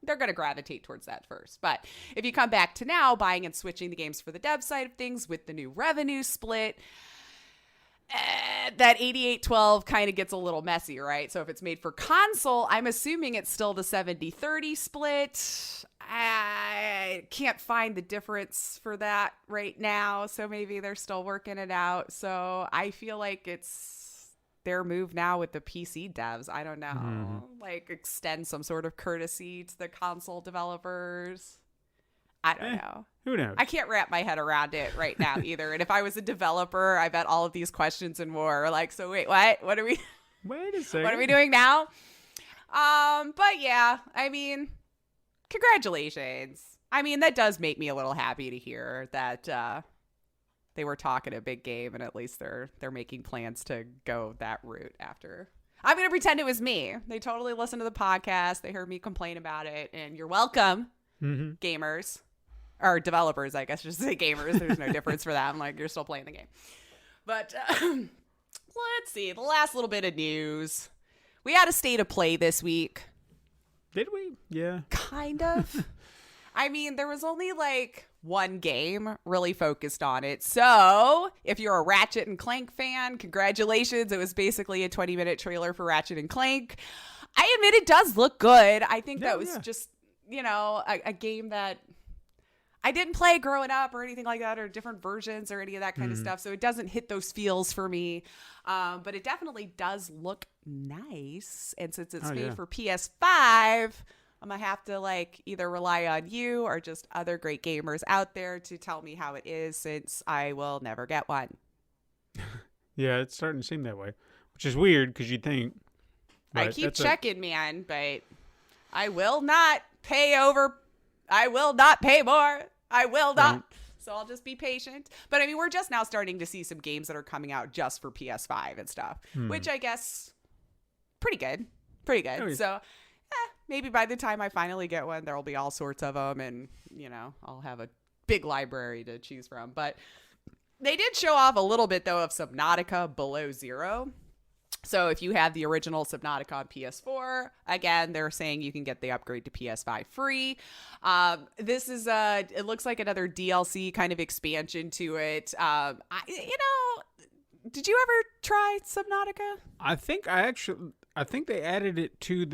they're going to gravitate towards that first. But if you come back to now, buying and switching the games for the dev side of things with the new revenue split, that 88-12 kind of gets a little messy, right? So if it's made for console, I'm assuming it's still the 70-30 split. I can't find the difference for that right now, so maybe they're still working it out. So I feel like it's their move now with the PC devs. I don't know. Like, extend some sort of courtesy to the console developers. I don't know. Who knows? I can't wrap my head around it right now either. And if I was a developer, I bet all of these questions and more are like, so wait, what? What are we? Wait a second. What are we doing now? But yeah, I mean, congratulations. I mean, that does make me a little happy to hear that they were talking a big game, and at least they're making plans to go that route after. I'm gonna pretend it was me. They totally listened to the podcast. They heard me complain about it, and you're welcome, gamers. Or developers, I guess, just say gamers. There's no difference for them. Like, you're still playing the game. But let's see. The last little bit of news. We had a state of play this week. Did we? Yeah. Kind of. I mean, there was only like one game really focused on it. So if you're a Ratchet and Clank fan, congratulations. It was basically a 20-minute trailer for Ratchet and Clank. I admit it does look good. I think that was just, you know, a game that I didn't play growing up or anything like that, or different versions or any of that kind of stuff. So it doesn't hit those feels for me. But it definitely does look nice. And since it's made for PS5, I'm going to have to like either rely on you or just other great gamers out there to tell me how it is, since I will never get one. Yeah, it's starting to seem that way, which is weird because you think. I keep checking, man, but I will not pay over. I will not pay more. I will not. So I'll just be patient. But I mean, we're just now starting to see some games that are coming out just for PS5 and stuff, which I guess pretty good. Pretty good. Oh, yeah. So maybe by the time I finally get one, there'll be all sorts of them, and, you know, I'll have a big library to choose from. But they did show off a little bit, though, of Subnautica Below Zero. So if you have the original Subnautica on PS4, again, they're saying you can get the upgrade to PS5 free. This is it looks like another DLC kind of expansion to it. Did you ever try Subnautica? I think they added it to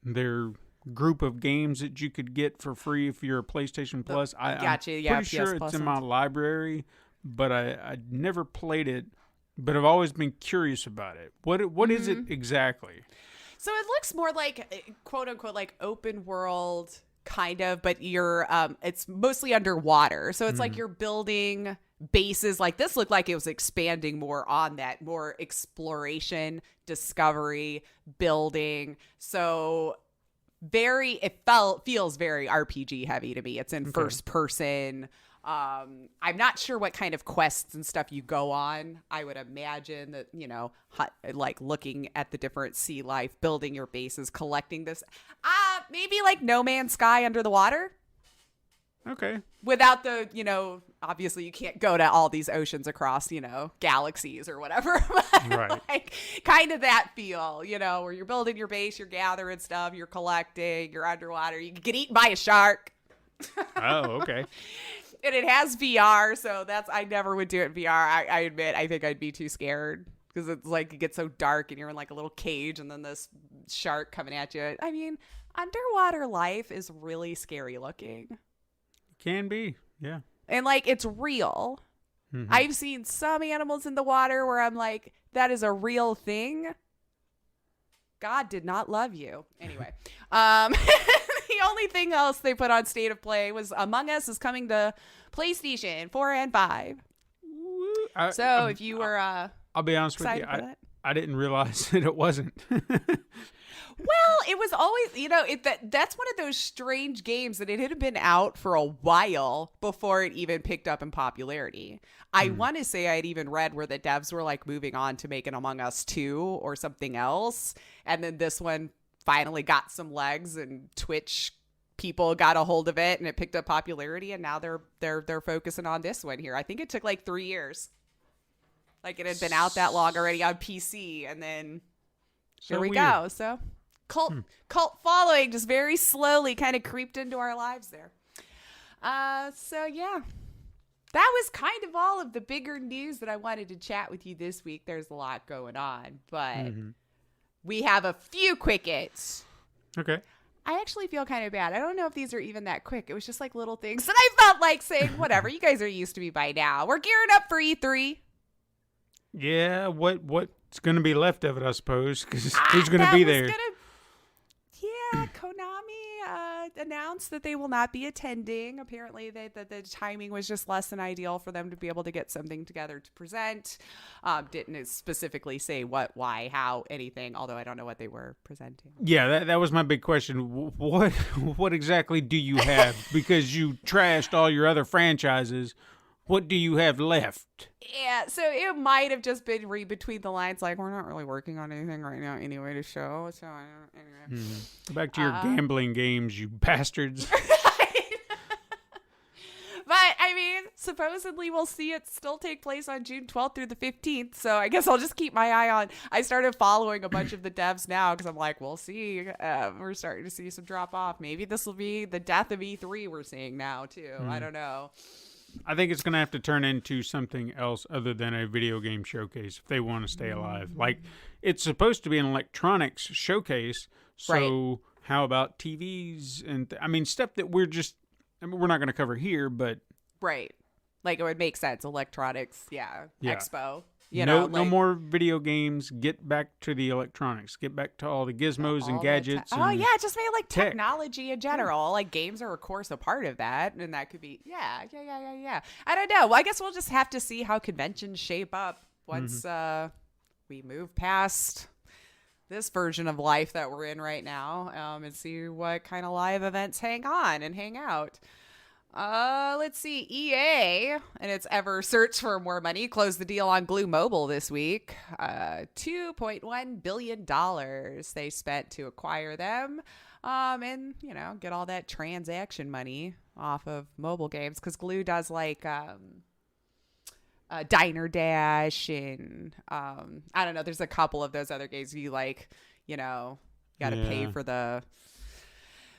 their group of games that you could get for free if you're a PlayStation Plus. Gotcha. I'm yeah, pretty PS sure Plus it's in my library, but I never played it. But I've always been curious about it. What is it exactly? So it looks more like, quote unquote, like open world kind of, but you're it's mostly underwater. So it's like you're building bases. Like, this looked like it was expanding more on that, more exploration, discovery, building. So feels very RPG heavy to me. It's in first person. I'm not sure what kind of quests and stuff you go on. I would imagine that, you know, like looking at the different sea life, building your bases, collecting this. Maybe like No Man's Sky under the water. Okay. Without the, obviously you can't go to all these oceans across, galaxies or whatever. Right. Like kind of that feel, where you're building your base, you're gathering stuff, you're collecting, you're underwater. You can get eaten by a shark. Oh, okay. And it has VR, so I never would do it in VR. I admit, I think I'd be too scared because it's like it gets so dark and you're in like a little cage and then this shark coming at you. I mean, underwater life is really scary looking. Can be, yeah. And like it's real. Mm-hmm. I've seen some animals in the water where I'm like, that is a real thing. God did not love you. Anyway, the only thing else they put on State of Play was Among Us is coming to PlayStation 4 and 5. So if you were I'll be honest with you, I didn't realize that it wasn't. Well, it was always, that's one of those strange games that it had been out for a while before it even picked up in popularity. I want to say I'd even read where the devs were like moving on to make an Among Us 2 or something else. And then this one finally got some legs and Twitch people got a hold of it and it picked up popularity. And now they're focusing on this one here. I think it took like 3 years. Like it had been out that long already on PC. And then here we go. So cult following just very slowly kind of creeped into our lives there. So yeah, that was kind of all of the bigger news that I wanted to chat with you this week. There's a lot going on, but we have a few quick hits. Okay. I actually feel kind of bad. I don't know if these are even that quick. It was just like little things that I felt like saying, whatever, you guys are used to me by now. We're gearing up for E3. Yeah, what's going to be left of it, I suppose, because who's going to be there? Yeah, Konami announced that they will not be attending. Apparently, the timing was just less than ideal for them to be able to get something together to present. Didn't specifically say what, why, how, anything, although I don't know what they were presenting. Yeah, that was my big question. What exactly do you have? Because you trashed all your other franchises. What do you have left? Yeah, so it might have just been read between the lines, like, we're not really working on anything right now anyway to show. So, anyway. Go back to your gambling games, you bastards. But, I mean, supposedly we'll see it still take place on June 12th through the 15th. So I guess I'll just keep my eye on. I started following a bunch of the devs now because I'm like, we'll see. We're starting to see some drop off. Maybe this will be the death of E3 we're seeing now, too. I don't know. I think it's going to have to turn into something else other than a video game showcase if they want to stay alive. Like, it's supposed to be an electronics showcase, so how about TVs and stuff that we're not going to cover here, but right, like it would make sense. Electronics, yeah. Expo. No more video games. Get back to the electronics. Get back to all the gizmos and gadgets. Just maybe like technology in general. Like games are, of course, a part of that, and that could be yeah. I don't know. Well, I guess we'll just have to see how conventions shape up once we move past this version of life that we're in right now, and see what kind of live events hang on and hang out. Let's see. EA and its ever search for more money closed the deal on Glue Mobile this week. $2.1 billion they spent to acquire them. And get all that transaction money off of mobile games, because Glue does like Diner Dash and I don't know, there's a couple of those other games you like, you got to pay for the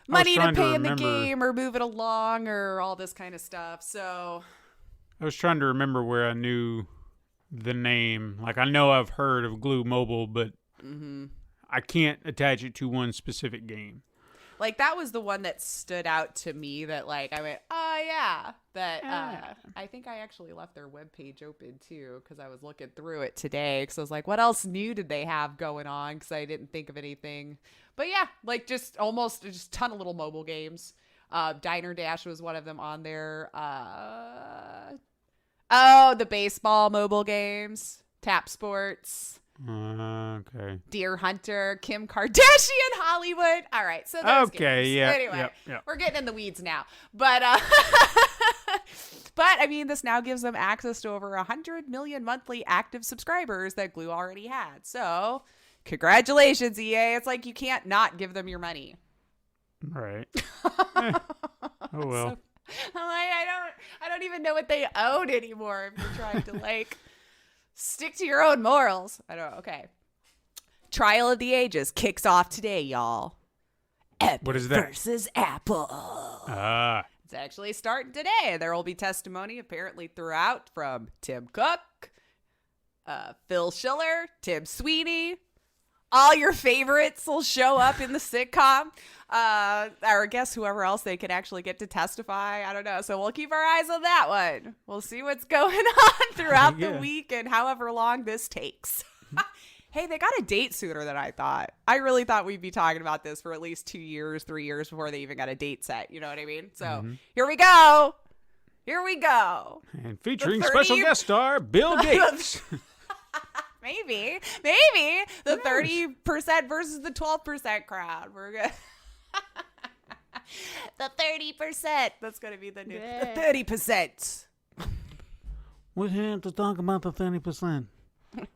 money to pay in the game or move it along or all this kind of stuff. So I was trying to remember where I knew the name. Like, I know I've heard of Glue Mobile, but I can't attach it to one specific game. Like, that was the one that stood out to me that, like, I went, oh, yeah. But I think I actually left their webpage open, too, because I was looking through it today. Because I was like, what else new did they have going on? Because I didn't think of anything. But, yeah, like, just a ton of little mobile games. Diner Dash was one of them on there. The baseball mobile games. Tap Sports. Okay. Deer Hunter, Kim Kardashian, Hollywood. All right, so those games. Yeah. Anyway, we're getting in the weeds now, but I mean, this now gives them access to over 100 million monthly active subscribers that Glue already had. So, congratulations, EA. It's like you can't not give them your money. Right. Oh well. I'm like, I don't even know what they own anymore if you're trying to like stick to your own morals. I don't know. Okay. Trial of the Ages kicks off today, y'all. Epic What is that? versus Apple. Ah. It's actually starting today. There will be testimony apparently throughout from Tim Cook, Phil Schiller, Tim Sweeney. All your favorites will show up in the sitcom. Or I guess whoever else they can actually get to testify. I don't know. So we'll keep our eyes on that one. We'll see what's going on throughout the week and however long this takes. Hey, they got a date sooner than I thought. I really thought we'd be talking about this for at least 2 years, 3 years before they even got a date set. You know what I mean? So here we go. Here we go. And featuring special guest star Bill Gates. Maybe the 30% versus the 12% crowd. We're good. The 30%. That's gonna be the new. The 30%. We're here to talk about the 30%.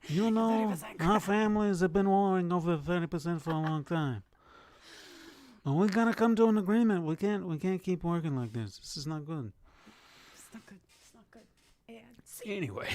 You know, our families have been warring over the 30% for a long time. Well, we gotta come to an agreement. We can't keep working like this. This is not good. It's not good. It's not good. And Anyway.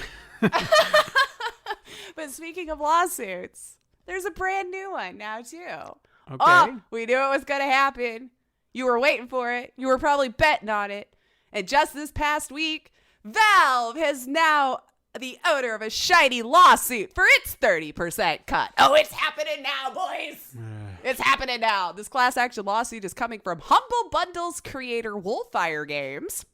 But speaking of lawsuits, there's a brand new one now too. Okay. Oh, we knew it was gonna happen. You were waiting for it. You were probably betting on it. And just this past week, Valve has now the owner of a shiny lawsuit for its 30% cut. Oh, it's happening now, boys. It's happening now. This class action lawsuit is coming from Humble Bundle's creator Wolfire Games,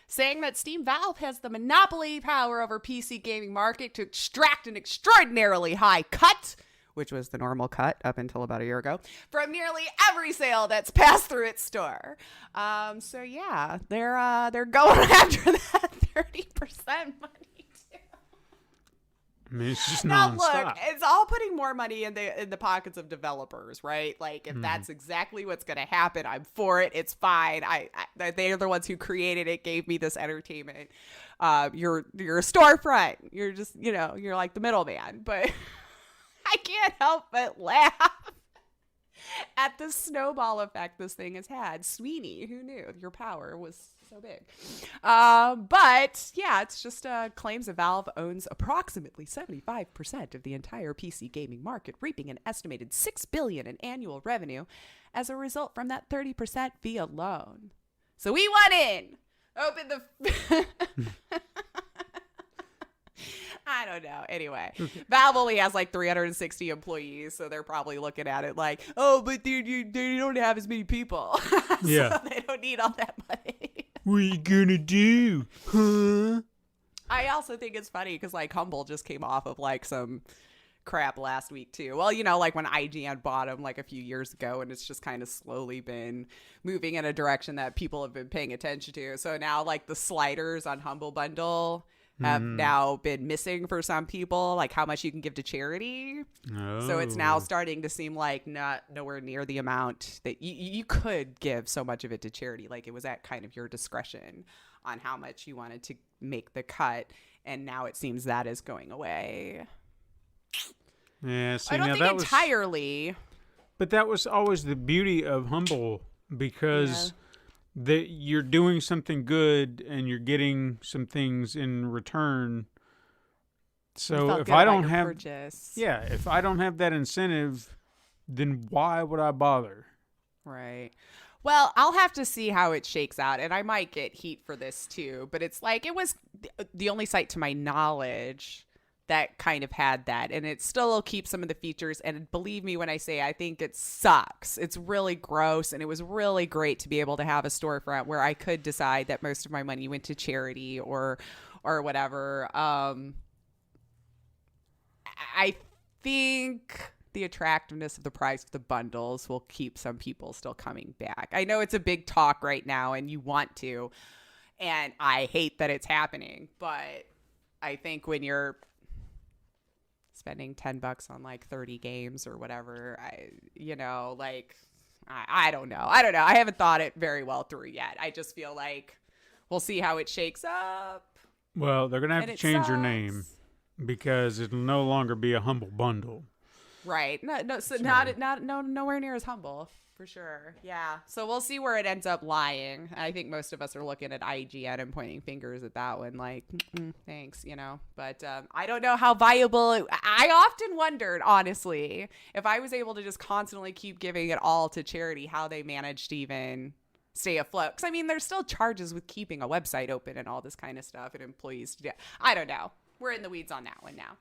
saying that Steam Valve has the monopoly power over PC gaming market to extract an extraordinarily high cut, which was the normal cut up until about a year ago, from nearly every sale that's passed through its store. So yeah, they're going after that 30% money too. I mean, it's just Now nonstop. look, it's all putting more money in the pockets of developers, right? Like if that's exactly what's going to happen, I'm for it. It's fine. They're the ones who created it, gave me this entertainment. You're a storefront. You're just, you're like the middleman, but I can't help but laugh at the snowball effect this thing has had. Sweeney, who knew your power was so big? But yeah, it's just claims that Valve owns approximately 75% of the entire PC gaming market, reaping an estimated $6 billion in annual revenue as a result from that 30% fee alone. So we went in, opened the... I don't know. Anyway, Valve only has like 360 employees, so they're probably looking at it like, oh, but they don't have as many people. Yeah. So they don't need all that money. What you gonna do? Huh? I also think it's funny because like Humble just came off of like some crap last week too. Well, like when IGN bought them like a few years ago, and it's just kind of slowly been moving in a direction that people have been paying attention to. So now like the sliders on Humble Bundle have now been missing for some people, like how much you can give to charity. Oh. So it's now starting to seem like nowhere near the amount that you could give so much of it to charity. Like it was at kind of your discretion on how much you wanted to make the cut. And now it seems that is going away. Yeah, see, I don't now think that entirely. but that was always the beauty of Humble, because that you're doing something good and you're getting some things in return. So if I don't have if I don't have that incentive, then why would I bother? Right. Well, I'll have to see how it shakes out, and I might get heat for this too, but it's like it was the only site to my knowledge that kind of had that, and it still will keep some of the features. And believe me when I say I think it sucks. It's really gross, and it was really great to be able to have a storefront where I could decide that most of my money went to charity or whatever. I think the attractiveness of the price of the bundles will keep some people still coming back. I know it's a big talk right now, and you want to, and I hate that it's happening, but I think when you're spending $10 on like 30 games or whatever, I don't know. I haven't thought it very well through yet. I just feel like we'll see how it shakes up. Well, they're going to have to change your name, because it'll no longer be a Humble Bundle. Right. No, so nowhere near as humble, for sure. Yeah. So we'll see where it ends up lying. I think most of us are looking at IGN and pointing fingers at that one, like, thanks, But I don't know how viable. I often wondered, honestly, if I was able to just constantly keep giving it all to charity, how they managed to even stay afloat. Because, I mean, there's still charges with keeping a website open and all this kind of stuff, and employees. I don't know. We're in the weeds on that one now.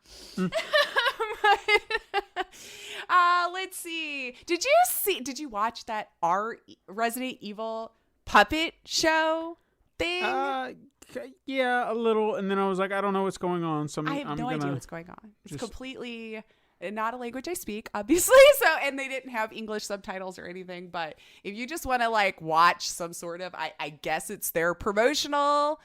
Let's see. Did you watch that Resident Evil puppet show thing? Yeah, a little. And then I was like, I don't know what's going on. So I have no idea what's going on. It's completely not a language I speak, obviously. And they didn't have English subtitles or anything. But if you just want to like watch some sort of, I guess it's their promotional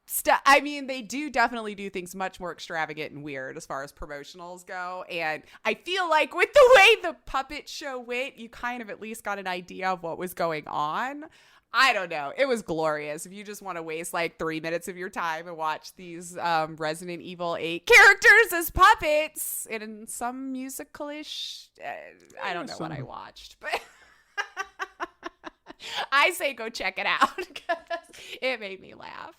stuff. I mean, they definitely do things much more extravagant and weird as far as promotionals go. And I feel like with the way the puppet show went, you kind of at least got an idea of what was going on. I don't know. It was glorious. If you just want to waste like 3 minutes of your time and watch these Resident Evil 8 characters as puppets in some musical-ish, I don't know what I watched, but I say go check it out because it made me laugh.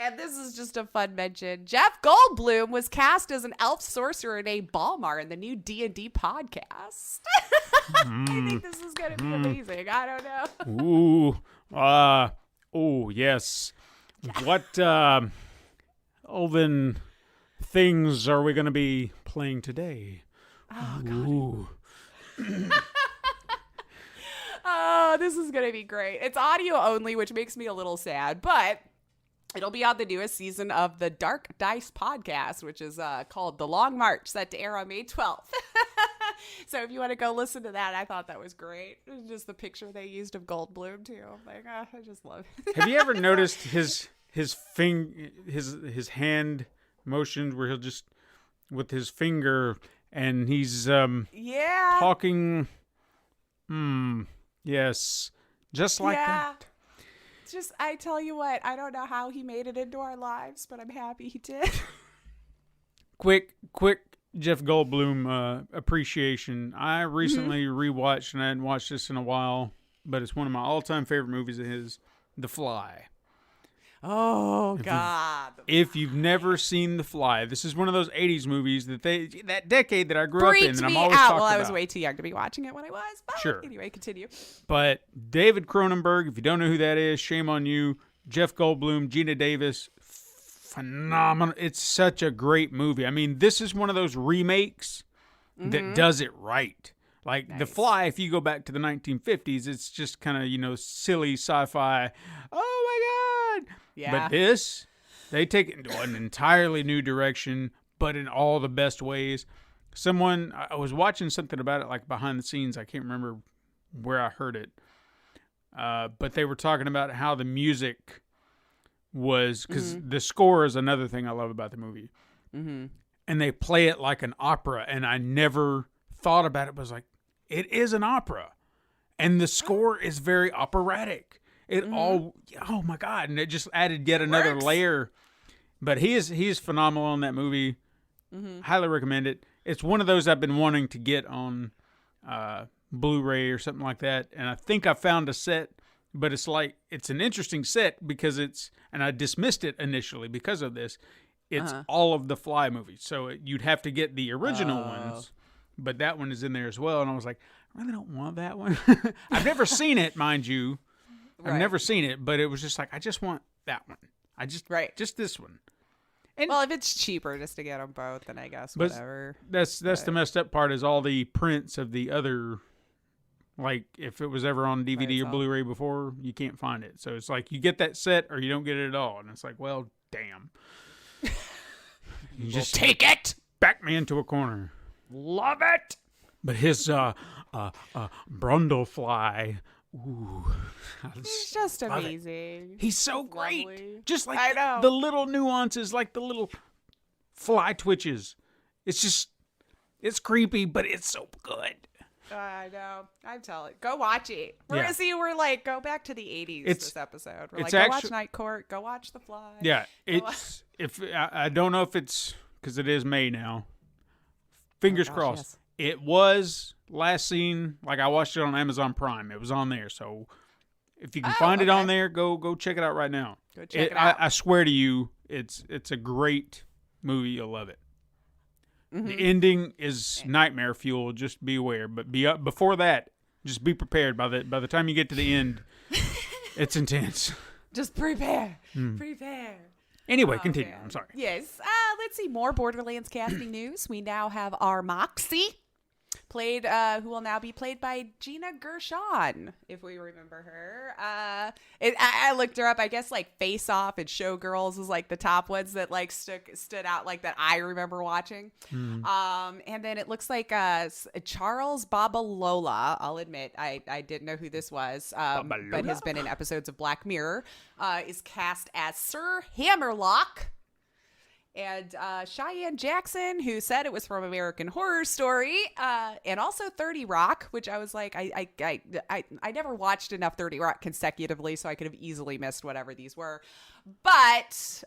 And this is just a fun mention. Jeff Goldblum was cast as an elf sorcerer named Balmar in the new D&D podcast. I think this is going to be amazing. I don't know. Oh, yes. What elven things are we going to be playing today? Oh, God. Oh, this is going to be great. It's audio only, which makes me a little sad, but it'll be on the newest season of the Dark Dice podcast, which is called The Long March, set to air on May 12th. So if you want to go listen to that, I thought that was great. It was just the picture they used of Goldblum, too. I'm like, I just love it. Have you ever noticed his hand motions where he'll just, with his finger, and he's talking, yes, just like that. Just, I tell you what, I don't know how he made it into our lives, but I'm happy he did. Quick Jeff Goldblum appreciation. I recently rewatched, and I hadn't watched this in a while, but it's one of my all-time favorite movies of his, The Fly. Oh, God. If you've never seen The Fly, this is one of those 80s movies that decade that I grew up in, and I'm always talking about. Well, I was way too young to be watching it when I was, but sure. Anyway, continue. But David Cronenberg, if you don't know who that is, shame on you. Jeff Goldblum, Gina Davis, phenomenal. It's such a great movie. I mean, this is one of those remakes that does it right. Like nice. The Fly, if you go back to the 1950s, it's just kind of, silly sci-fi. Oh, my God. Yeah. But this, they take it into an entirely new direction, but in all the best ways. I was watching something about it, like behind the scenes. I can't remember where I heard it. But they were talking about how the music was, because the score is another thing I love about the movie. Mm-hmm. And they play it like an opera, and I never thought about it, but I was like, it is an opera. And the score is very operatic. Oh my God. And it just added yet another layer. But he's phenomenal in that movie. Highly recommend it. It's one of those I've been wanting to get on Blu-ray or something like that. And I think I found a set, but it's an interesting set because and I dismissed it initially because of this. It's all of the Fly movies. So you'd have to get the original ones, but that one is in there as well. And I was like, I really don't want that one. I've never seen it, mind you. I've never seen it, but it was just like, I just want that one. Just this one. And, well, if it's cheaper just to get them both, then I guess whatever. That's the messed up part is all the prints of the other, like if it was ever on DVD or Blu-ray before, you can't find it. So it's like you get that set or you don't get it at all. And it's like, well, damn. You just take it. Back me into a corner. Love it. But his Brundlefly. Ooh, he's just amazing. He's so great. Lovely. Just like the little nuances, like the little fly twitches. It's creepy, but it's so good. I know. I'm telling. Go watch it. We're like, go back to the 80s this episode. We're like, go watch Night Court. Go watch The Fly. Yeah, I don't know if it's because it is May now. Fingers crossed. Yes. It was last seen, like I watched it on Amazon Prime. It was on there. So if you can find it on there, go check it out right now. Go check it out. I swear to you, it's a great movie. You'll love it. The ending is nightmare fuel. Just be aware. But before that, just be prepared. By the time you get to the end, it's intense. Just prepare. Prepare. Anyway, continue. Man. I'm sorry. Yes. Let's see. More Borderlands casting news. We now have our Moxie, who will now be played by Gina Gershon, if we remember her. I looked her up. I guess like Face Off and Showgirls was like the top ones that like stood out, like that I remember watching. And then it looks like Charles Babalola. I'll admit I didn't know who this was, but has been in episodes of Black Mirror. Is cast as Sir Hammerlock. And Cheyenne Jackson, who said it was from American Horror Story, and also 30 Rock, which I was like, I never watched enough 30 Rock consecutively, so I could have easily missed whatever these were. But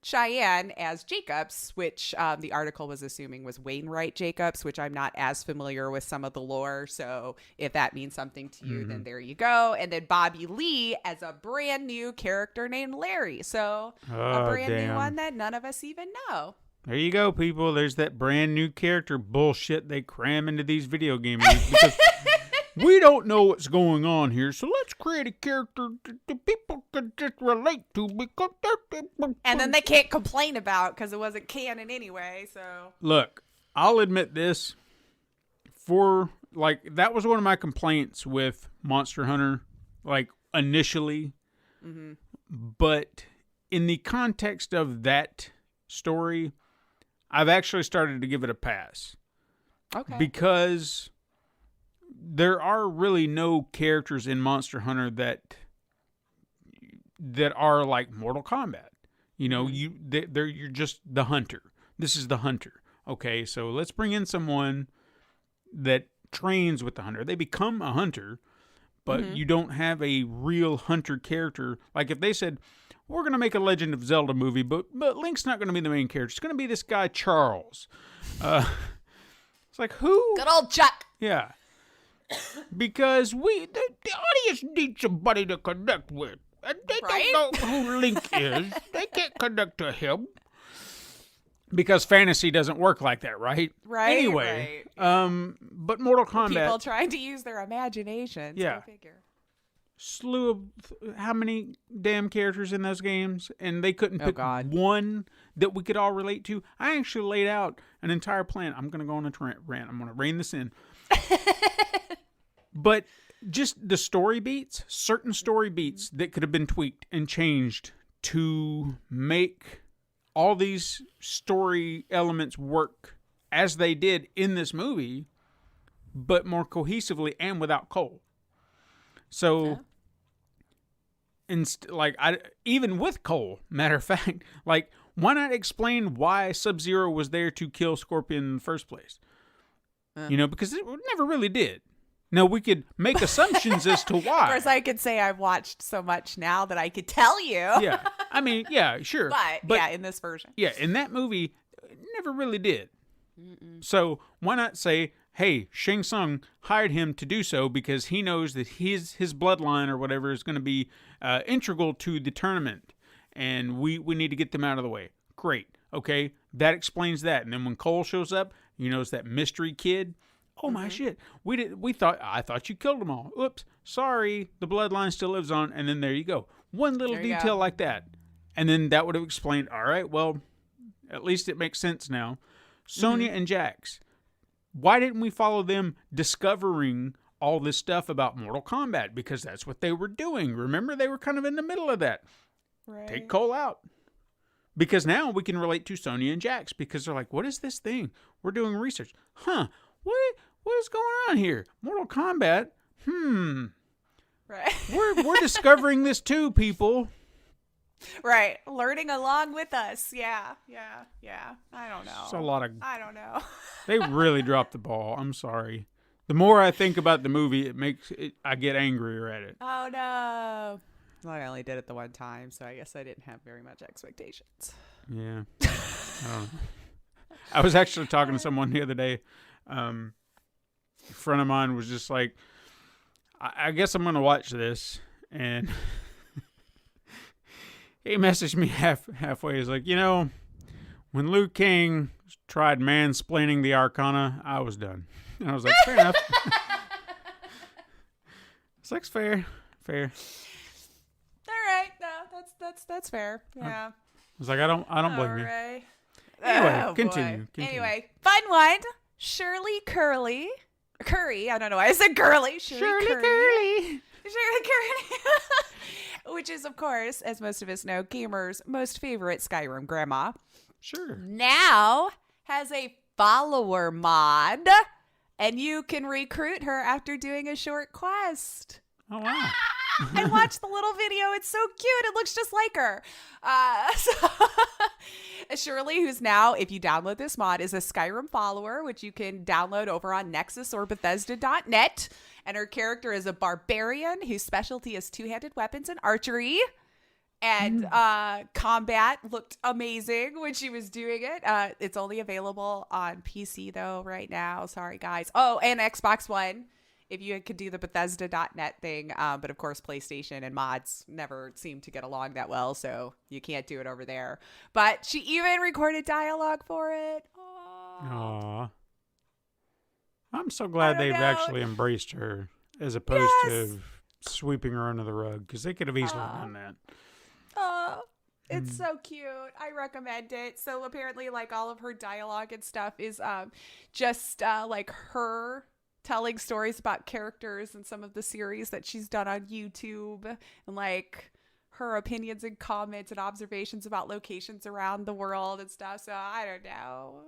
Cheyenne as Jacobs, which the article was assuming was Wainwright Jacobs, which I'm not as familiar with some of the lore. So if that means something to you, then there you go. And then Bobby Lee as a brand new character named Larry. So a brand new one that none of us even know. There you go, people. There's that brand new character bullshit they cram into these video games because we don't know what's going on here, so let's create a character that people can just relate to because and then they can't complain about because it wasn't canon anyway. So look, I'll admit this. That was one of my complaints with Monster Hunter, like initially, but in the context of that story, I've actually started to give it a pass. Okay, because there are really no characters in Monster Hunter that are like Mortal Kombat. You know, you're just the hunter. This is the hunter. Okay, so let's bring in someone that trains with the hunter. They become a hunter, but you don't have a real hunter character. Like if they said, we're going to make a Legend of Zelda movie, but Link's not going to be the main character. It's going to be this guy, Charles. It's like, who? good old Chuck. Yeah. Because the audience needs somebody to connect with. And they don't know who Link is. They can't connect to him. Because fantasy doesn't work like that, right? Right. Anyway, right. But Mortal Kombat. People trying to use their imaginations. Yeah. Go figure. Slew of how many damn characters in those games, and they couldn't pick one that we could all relate to. I actually laid out an entire plan. I'm going to go on a rant. I'm going to rein this in. But just the story beats, certain story beats that could have been tweaked and changed to make all these story elements work as they did in this movie, but more cohesively and without Cole. So, even with Cole, matter of fact, like, why not explain why Sub-Zero was there to kill Scorpion in the first place? You know, because it never really did. Now, we could make assumptions as to why. Of course, I could say I've watched so much now that I could tell you. Yeah. I mean, yeah, sure. But yeah, in this version. Yeah, in that movie, it never really did. So, why not say, hey, Shang Tsung hired him to do so because he knows that his bloodline or whatever is going to be integral to the tournament, and we need to get them out of the way. Great. Okay, that explains that. And then when Cole shows up, you know, it's that mystery kid. Oh my shit! I thought you killed them all. Oops, sorry. The bloodline still lives on. And then there you go. One little detail like that, and then that would have explained. All right, well, at least it makes sense now. Sonya and Jax. Why didn't we follow them discovering all this stuff about Mortal Kombat? Because that's what they were doing. Remember, they were kind of in the middle of that. Right. Take Cole out. Because now we can relate to Sonya and Jax because they're like, what is this thing? We're doing research. Huh? What is going on here? Mortal Kombat? Right. We're discovering this too, people. Right. Learning along with us. Yeah. I don't know. It's a lot of... I don't know. They really dropped the ball. I'm sorry. The more I think about the movie, I get angrier at it. Oh, no. Well, I only did it the one time, so I guess I didn't have very much expectations. Yeah. I was actually talking to someone the other day A friend of mine was just like, I guess I'm going to watch this. And he messaged me halfway. He's like, when Liu King tried mansplaining the Arcana, I was done. And I was like, fair enough. It's like, fair. All right. No, that's fair. Yeah. I was like, I don't blame you. Right. Anyway, continue. Anyway, fun one. Shirley Curry. I don't know why I said Curly. Shirley Curry. Which is, of course, as most of us know, gamers' most favorite Skyrim grandma. Sure. Now has a follower mod, and you can recruit her after doing a short quest. Oh, wow. I watched the little video. It's so cute. It looks just like her. Shirley, who's now, if you download this mod, is a Skyrim follower, which you can download over on Nexus or Bethesda.net. And her character is a barbarian whose specialty is two-handed weapons and archery. And combat looked amazing when she was doing it. It's only available on PC, though, right now. Sorry, guys. Oh, and Xbox One, if you could do the Bethesda.net thing. But, of course, PlayStation and mods never seem to get along that well, so you can't do it over there. But she even recorded dialogue for it. Aww. I'm so glad they've actually embraced her as opposed to sweeping her under the rug, because they could have easily done that. Oh, it's so cute. I recommend it. So apparently, like, all of her dialogue and stuff is just like her telling stories about characters in some of the series that she's done on YouTube, and like her opinions and comments and observations about locations around the world and stuff. So I don't know.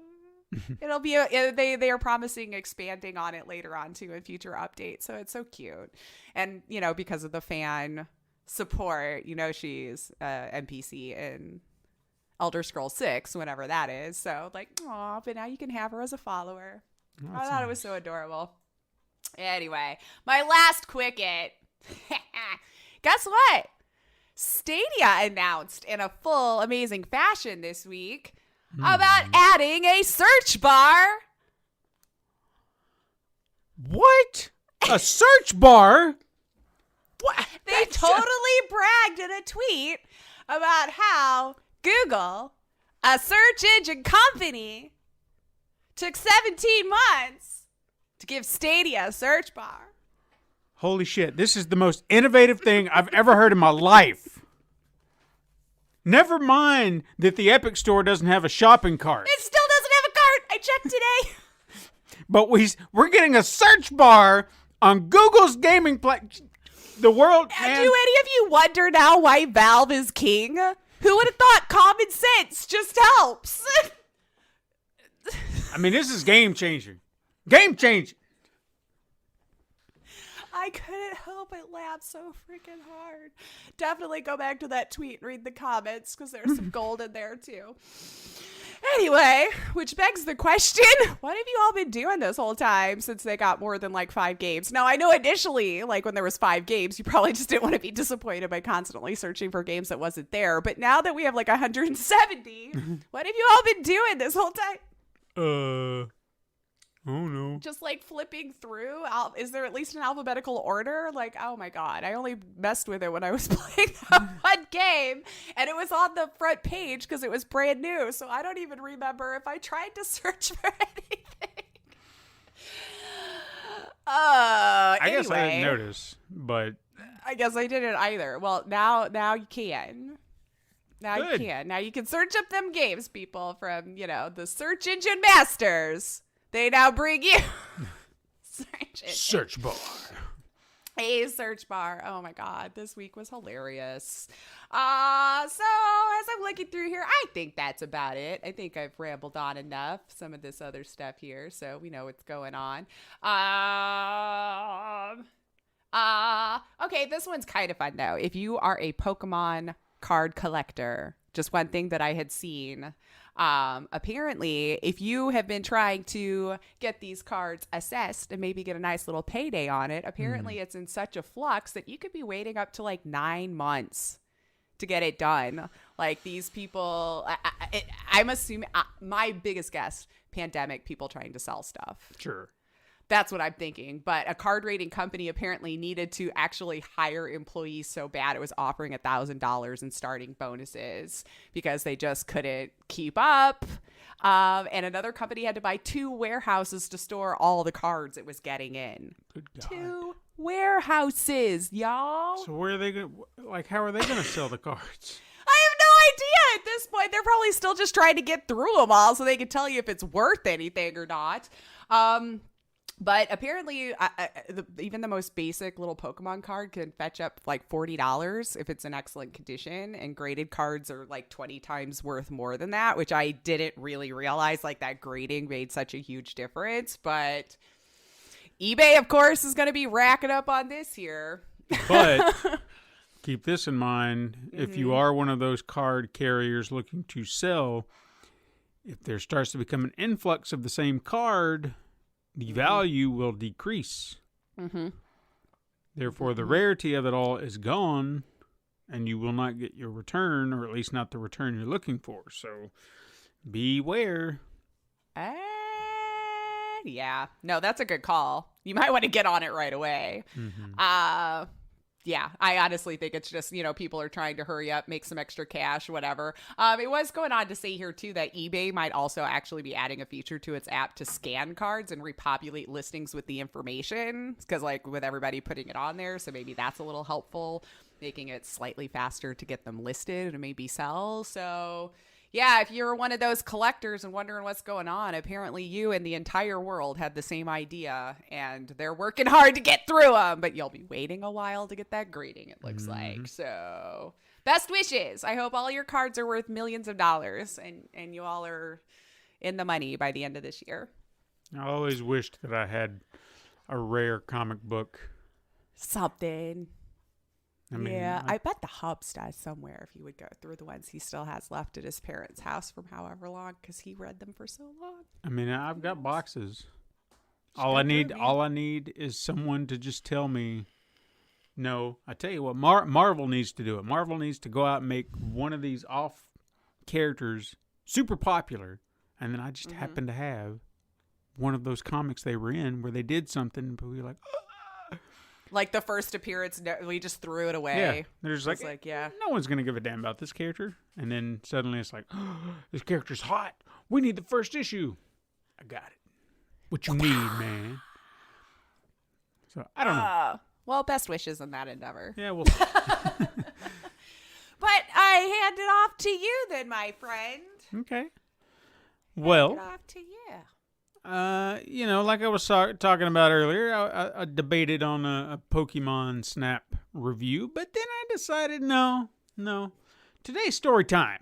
It'll be they are promising expanding on it later on too in future updates. So it's so cute. And because of the fan support, she's NPC in Elder Scrolls 6 whenever that is. So like, aw, but now you can have her as a follower. I thought it was so adorable. Anyway, my last Quicket. Guess what? Stadia announced in a full amazing fashion this week about adding a search bar. What? A search bar? What? They totally bragged in a tweet about how Google, a search engine company, took 17 months to give Stadia a search bar. Holy shit. This is the most innovative thing I've ever heard in my life. Never mind that the Epic Store doesn't have a shopping cart. It still doesn't have a cart. I checked today. But we're getting a search bar on Google's gaming platform. The world. Do any of you wonder now why Valve is king? Who would have thought common sense just helps? I mean, this is game changing. Game changing. I couldn't help but laugh so freaking hard. Definitely go back to that tweet and read the comments, because there's some gold in there too. Anyway, which begs the question, what have you all been doing this whole time since they got more than like 5 games? Now, I know initially, like when there was 5 games, you probably just didn't want to be disappointed by constantly searching for games that wasn't there. But now that we have like 170, what have you all been doing this whole time? Oh no. Just like flipping through. Is there at least an alphabetical order? Like, oh my God, I only messed with it when I was playing that one game, and it was on the front page because it was brand new. So I don't even remember if I tried to search for anything. I guess I didn't notice, but I guess I didn't either. Well, now you can. Good. You can. Now you can search up them games, people, from, the search engine masters. They now bring you search bar. A search bar. Oh my God, this week was hilarious. So as I'm looking through here, I think that's about it. I think I've rambled on enough. Some of this other stuff here, so we know what's going on. Okay, this one's kind of fun though. If you are a Pokemon card collector, just one thing that I had seen. Apparently, if you have been trying to get these cards assessed and maybe get a nice little payday on it, apparently it's in such a flux that you could be waiting up to like 9 months to get it done. Like these people, I'm assuming, my biggest guess, pandemic, people trying to sell stuff. Sure. That's what I'm thinking. But a card rating company apparently needed to actually hire employees so bad it was offering $1,000 in starting bonuses because they just couldn't keep up. And another company had to buy 2 warehouses to store all the cards it was getting in. Good God. 2 warehouses, y'all. So where are they going to, like, how are they going to sell the cards? I have no idea at this point. They're probably still just trying to get through them all so they can tell you if it's worth anything or not. But apparently, even the most basic little Pokemon card can fetch up like $40 if it's in excellent condition. And graded cards are like 20 times worth more than that, which I didn't really realize. Like that grading made such a huge difference. But eBay, of course, is going to be racking up on this here. But keep this in mind. If you are one of those card carriers looking to sell, if there starts to become an influx of the same card, the value will decrease. Therefore, the rarity of it all is gone, and you will not get your return, or at least not the return you're looking for. So, beware. Yeah. No, that's a good call. You might want to get on it right away. Yeah, I honestly think it's just, people are trying to hurry up, make some extra cash, whatever. It was going on to say here, too, that eBay might also actually be adding a feature to its app to scan cards and repopulate listings with the information. Because, like, with everybody putting it on there, so maybe that's a little helpful, making it slightly faster to get them listed and maybe sell. So, yeah, if you're one of those collectors and wondering what's going on, apparently you and the entire world had the same idea, and they're working hard to get through them, but you'll be waiting a while to get that grading, it looks like. So, best wishes. I hope all your cards are worth millions of dollars, and you all are in the money by the end of this year. I always wished that I had a rare comic book. Something. I mean, yeah, I bet the Hubs does somewhere if you would go through the ones he still has left at his parents' house from however long, because he read them for so long. I mean, I've got boxes. All I need is someone to just tell me, no. I tell you what, Marvel needs to do it. Marvel needs to go out and make one of these off characters super popular, and then I just happen to have one of those comics they were in where they did something, but we were like, like the first appearance, we just threw it away. Yeah, there's like, no one's gonna give a damn about this character, and then suddenly it's like, oh, this character's hot. We need the first issue. I got it. What you need, man? So I don't know. Well, best wishes in that endeavor. Yeah, well, but I hand it off to you, then, my friend. okay. Well, Hand it off to you. Like I was talking about earlier, I debated on a Pokémon Snap review, but then I decided, no. Today's story time.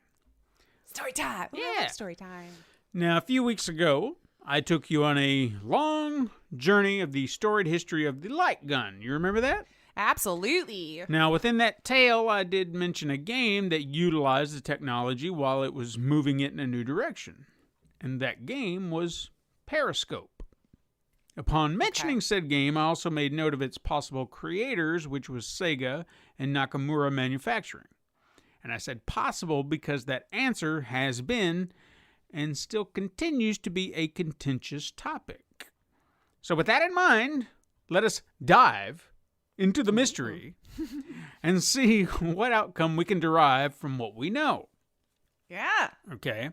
Story time. Yeah. Story time. Now, a few weeks ago, I took you on a long journey of the storied history of the light gun. You remember that? Absolutely. Now, within that tale, I did mention a game that utilized the technology while it was moving it in a new direction. And that game was Periscope. Upon mentioning said game, I also made note of its possible creators, which was Sega and Nakamura Manufacturing. And I said possible because that answer has been and still continues to be a contentious topic. So with that in mind, let us dive into the mystery and see what outcome we can derive from what we know. Yeah. Okay.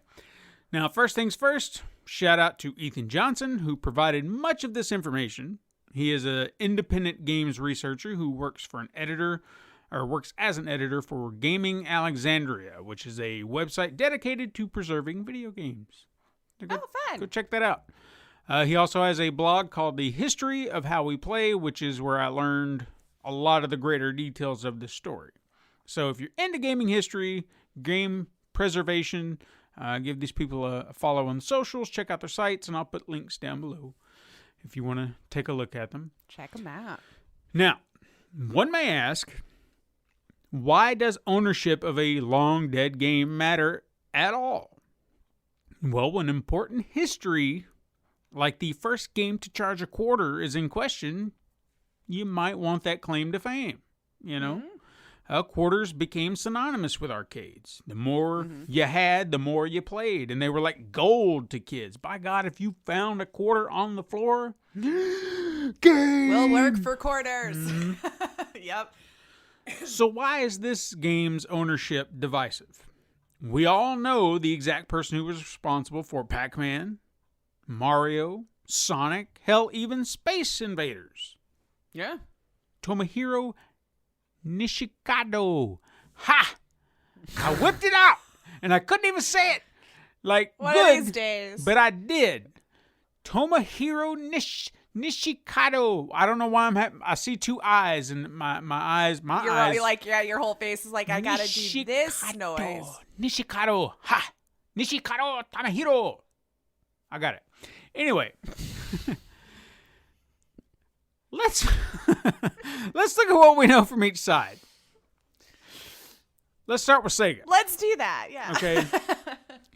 Now, first things first, shout out to Ethan Johnson, who provided much of this information. He is an independent games researcher who works as an editor for Gaming Alexandria, which is a website dedicated to preserving video games. So fun. Go check that out. He also has a blog called The History of How We Play, which is where I learned a lot of the greater details of this story. So if you're into gaming history, game preservation, give these people a follow on socials, check out their sites, and I'll put links down below if you want to take a look at them. Check them out. Now, one may ask, why does ownership of a long-dead game matter at all? Well, when important history, like the first game to charge a quarter, is in question, you might want that claim to fame, quarters became synonymous with arcades. The more you had, the more you played. And they were like gold to kids. By God, if you found a quarter on the floor, game! Will work for quarters. Yep. So why is this game's ownership divisive? We all know the exact person who was responsible for Pac-Man, Mario, Sonic, hell, even Space Invaders. Yeah. Tomohiro Nishikado. Ha! I whipped it out, and I couldn't even say it like One good, of these days. but I did. Tomohiro Nishikado. I don't know why I see two eyes, and my eyes. You're like, yeah, your whole face is like, I gotta do this noise. Nishikado. Ha! Nishikado Tomohiro. I got it. Anyway. Let's look at what we know from each side. Let's start with Sega. Let's do that, yeah. Okay.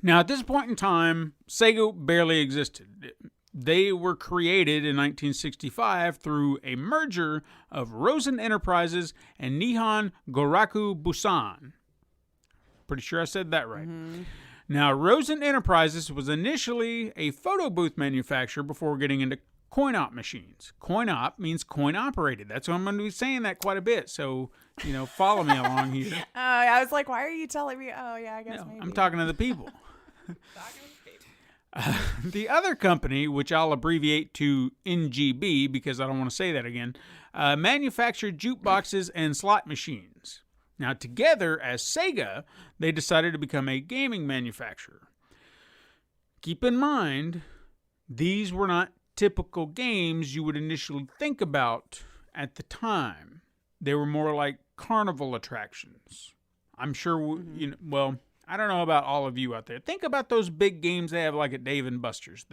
Now, at this point in time, Sega barely existed. They were created in 1965 through a merger of Rosen Enterprises and Nihon Goraku Busan. Pretty sure I said that right. Now, Rosen Enterprises was initially a photo booth manufacturer before getting into coin-op machines. Coin-op means coin-operated. That's what I'm going to be saying that quite a bit. So, follow me along here. I was like, why are you telling me? Oh, yeah, I guess maybe. I'm talking to the people. The other company, which I'll abbreviate to NGB because I don't want to say that again, manufactured jukeboxes and slot machines. Now, together as Sega, they decided to become a gaming manufacturer. Keep in mind, these were not typical games you would initially think about at the time. They were more like carnival attractions. I'm sure, I don't know about all of you out there. Think about those big games they have like at Dave & Buster's.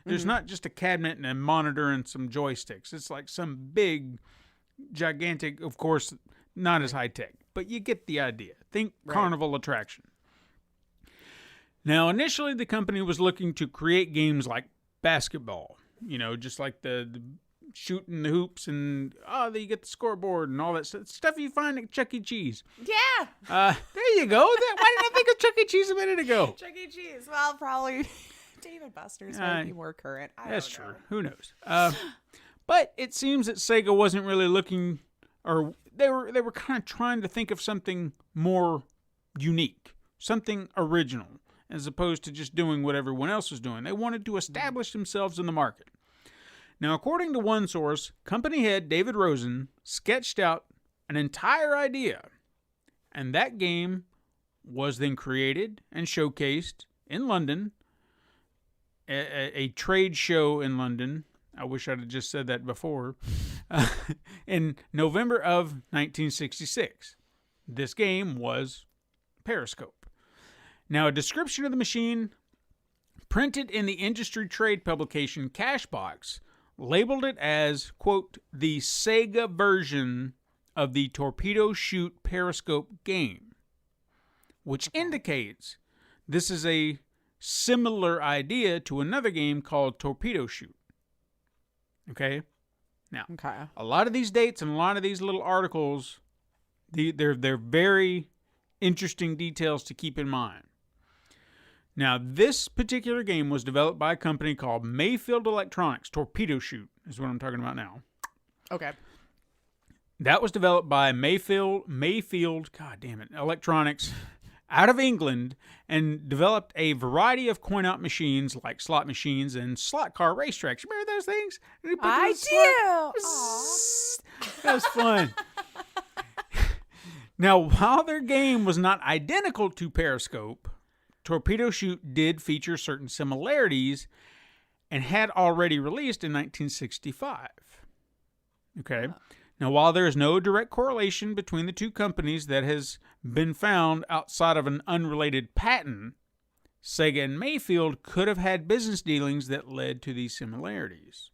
There's not just a cabinet and a monitor and some joysticks. It's like some big, gigantic, of course, not as high-tech, but you get the idea. Think carnival attraction. Now, initially, the company was looking to create games like basketball, just like the shooting the hoops and, you get the scoreboard and all that stuff you find at Chuck E. Cheese. Yeah. There you go. Why didn't I think of Chuck E. Cheese a minute ago? Chuck E. Cheese. Well, probably Dave & Buster's might be more current. That's true. Who knows? But it seems that Sega wasn't really looking, or they were kind of trying to think of something more unique, something original, as opposed to just doing what everyone else was doing. They wanted to establish themselves in the market. Now, according to one source, company head David Rosen sketched out an entire idea, and that game was then created and showcased in London, a trade show in London. I wish I'd have just said that before. In November of 1966. This game was Periscope. Now, a description of the machine printed in the industry trade publication Cashbox labeled it as, quote, the Sega version of the Torpedo Shoot Periscope game, which indicates this is a similar idea to another game called Torpedo Shoot. Okay? Now, a lot of these dates and a lot of these little articles, they're very interesting details to keep in mind. Now, this particular game was developed by a company called Mayfield Electronics. Torpedo Shoot is what I'm talking about now. Okay. That was developed by Mayfield, Electronics out of England and developed a variety of coin-op machines like slot machines and slot car racetracks. Remember those things? I do. That was fun. Now, while their game was not identical to Periscope, Torpedo Shoot did feature certain similarities and had already released in 1965. Okay. Now, while there is no direct correlation between the two companies that has been found outside of an unrelated patent, Sega and Mayfield could have had business dealings that led to these similarities.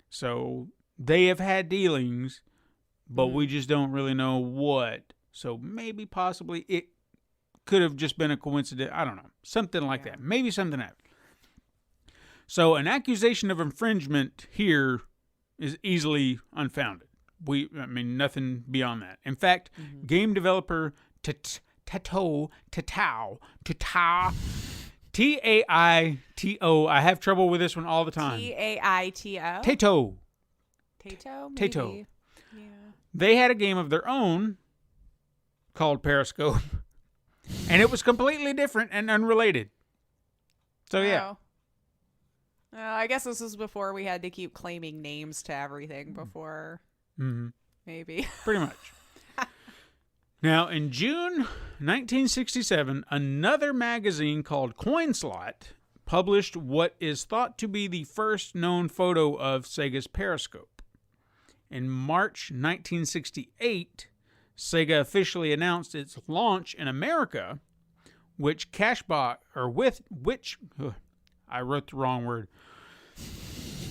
So they have had dealings, but we just don't really know what. So maybe possibly it could have just been a coincidence. I don't know. Something like that. Maybe something happened. So an accusation of infringement here is easily unfounded. Nothing beyond that. In fact, game developer Taito, T-A-I-T-O. I have trouble with this one all the time. T-A-I-T-O? Taito. Taito? Taito. Maybe. Yeah. They had a game of their own called Periscope, and it was completely different and unrelated. So, yeah. I guess this was before we had to keep claiming names to everything before. Mm-hmm. Maybe. Pretty much. Now, in June 1967, another magazine called Coin Slot published what is thought to be the first known photo of Sega's Periscope. In March 1968, Sega officially announced its launch in America, which I wrote the wrong word.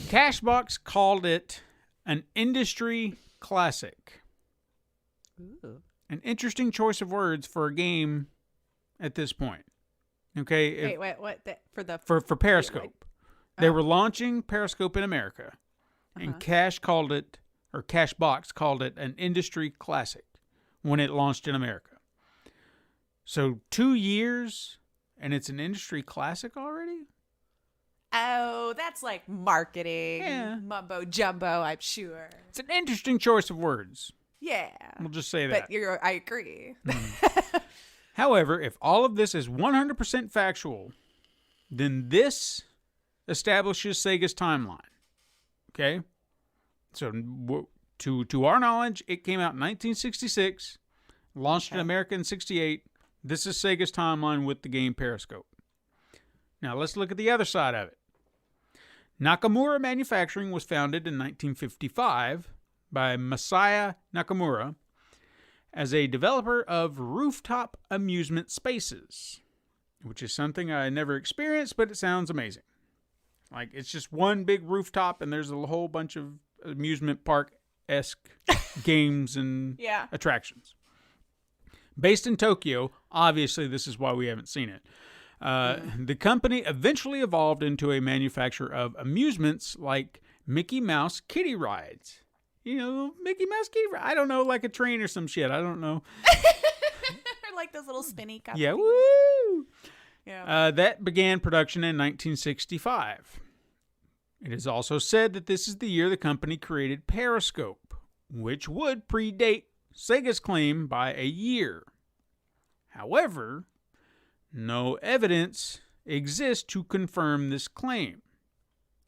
Cashbox called it an industry classic. Ooh. An interesting choice of words for a game at this point. Okay. Wait, what? For Periscope. They were launching Periscope in America, and Cashbox called it an industry classic when it launched in America. So 2 years, and it's an industry classic already? Oh, that's like marketing, mumbo jumbo, I'm sure. It's an interesting choice of words. Yeah. We'll just say that. But I agree. However, if all of this is 100% factual, then this establishes Sega's timeline. Okay? So, to our knowledge, it came out in 1966, launched in America in 68. This is Sega's timeline with the game Periscope. Now, let's look at the other side of it. Nakamura Manufacturing was founded in 1955 by Masaya Nakamura as a developer of rooftop amusement spaces, which is something I never experienced, but it sounds amazing. Like, it's just one big rooftop, and there's a whole bunch of amusement park-esque games and attractions. Based in Tokyo, obviously this is why we haven't seen it. The company eventually evolved into a manufacturer of amusements like Mickey Mouse kiddie rides. You know, Mickey Mouse kiddie ride. I don't know, like a train or some shit. I don't know. Or like those little spinny cups. Yeah, woo! Yeah. That began production in 1965. It is also said that this is the year the company created Periscope, which would predate Sega's claim by a year. However, no evidence exists to confirm this claim.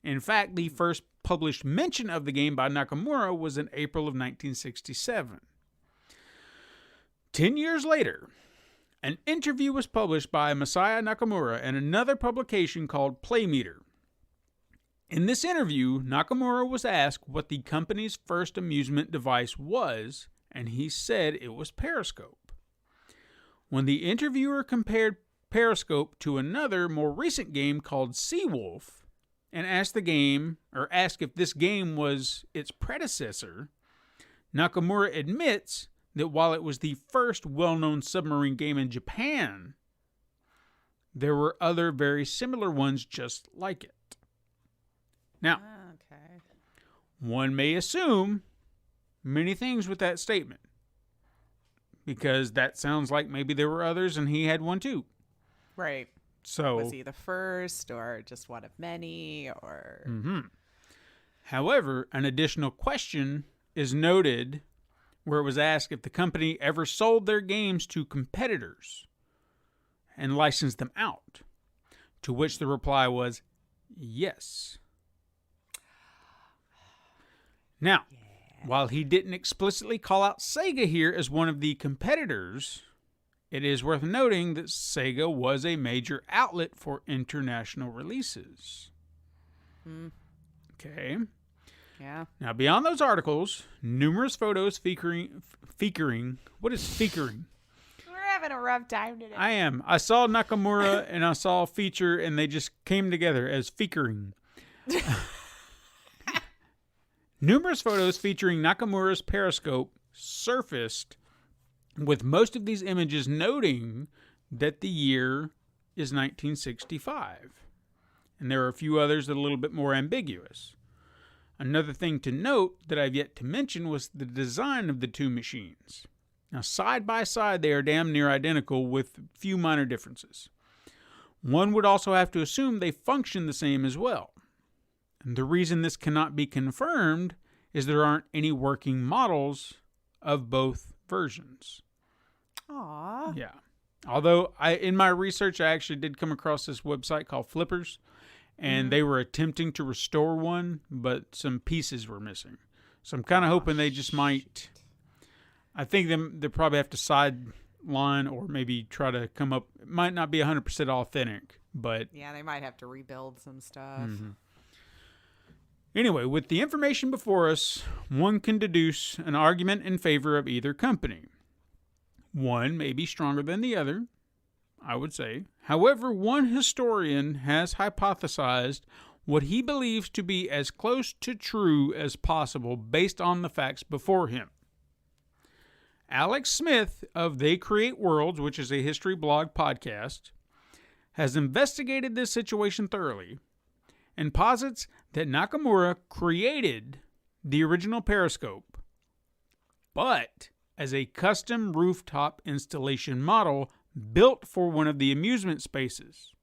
In fact, the first published mention of the game by Nakamura was in April of 1967. 10 years later, an interview was published by Masaya Nakamura in another publication called Playmeter. In this interview, Nakamura was asked what the company's first amusement device was, and he said it was Periscope. When the interviewer compared Periscope to another, more recent game called Seawolf, and asked if this game was its predecessor, Nakamura admits that while it was the first well-known submarine game in Japan, there were other very similar ones just like it. Now, one may assume many things with that statement, because that sounds like maybe there were others and he had one too. Right. So was he the first or just one of many or However, an additional question is noted where it was asked if the company ever sold their games to competitors and licensed them out, to which the reply was yes. Now, while he didn't explicitly call out Sega here as one of the competitors, it is worth noting that Sega was a major outlet for international releases. Okay. Yeah. Now, beyond those articles, numerous photos featuring what is featuring? We're having a rough time today. I am. I saw Nakamura and I saw feature, and they just came together as featuring. Numerous photos featuring Nakamura's Periscope surfaced, with most of these images noting that the year is 1965. And there are a few others that are a little bit more ambiguous. Another thing to note that I've yet to mention was the design of the two machines. Now, side by side, they are damn near identical with few minor differences. One would also have to assume they function the same as well. And the reason this cannot be confirmed is there aren't any working models of both versions. Aww. Yeah. Although, in my research, I actually did come across this website called Flippers, and they were attempting to restore one, but some pieces were missing. So I'm kind of hoping they just might... I think they probably have to sideline or maybe try to come up... It might not be 100% authentic, but... Yeah, they might have to rebuild some stuff. Mm-hmm. Anyway, with the information before us, one can deduce an argument in favor of either company. One may be stronger than the other, I would say. However, one historian has hypothesized what he believes to be as close to true as possible based on the facts before him. Alex Smith of They Create Worlds, which is a history blog podcast, has investigated this situation thoroughly and posits that Nakamura created the original Periscope, but as a custom rooftop installation model built for one of the amusement spaces.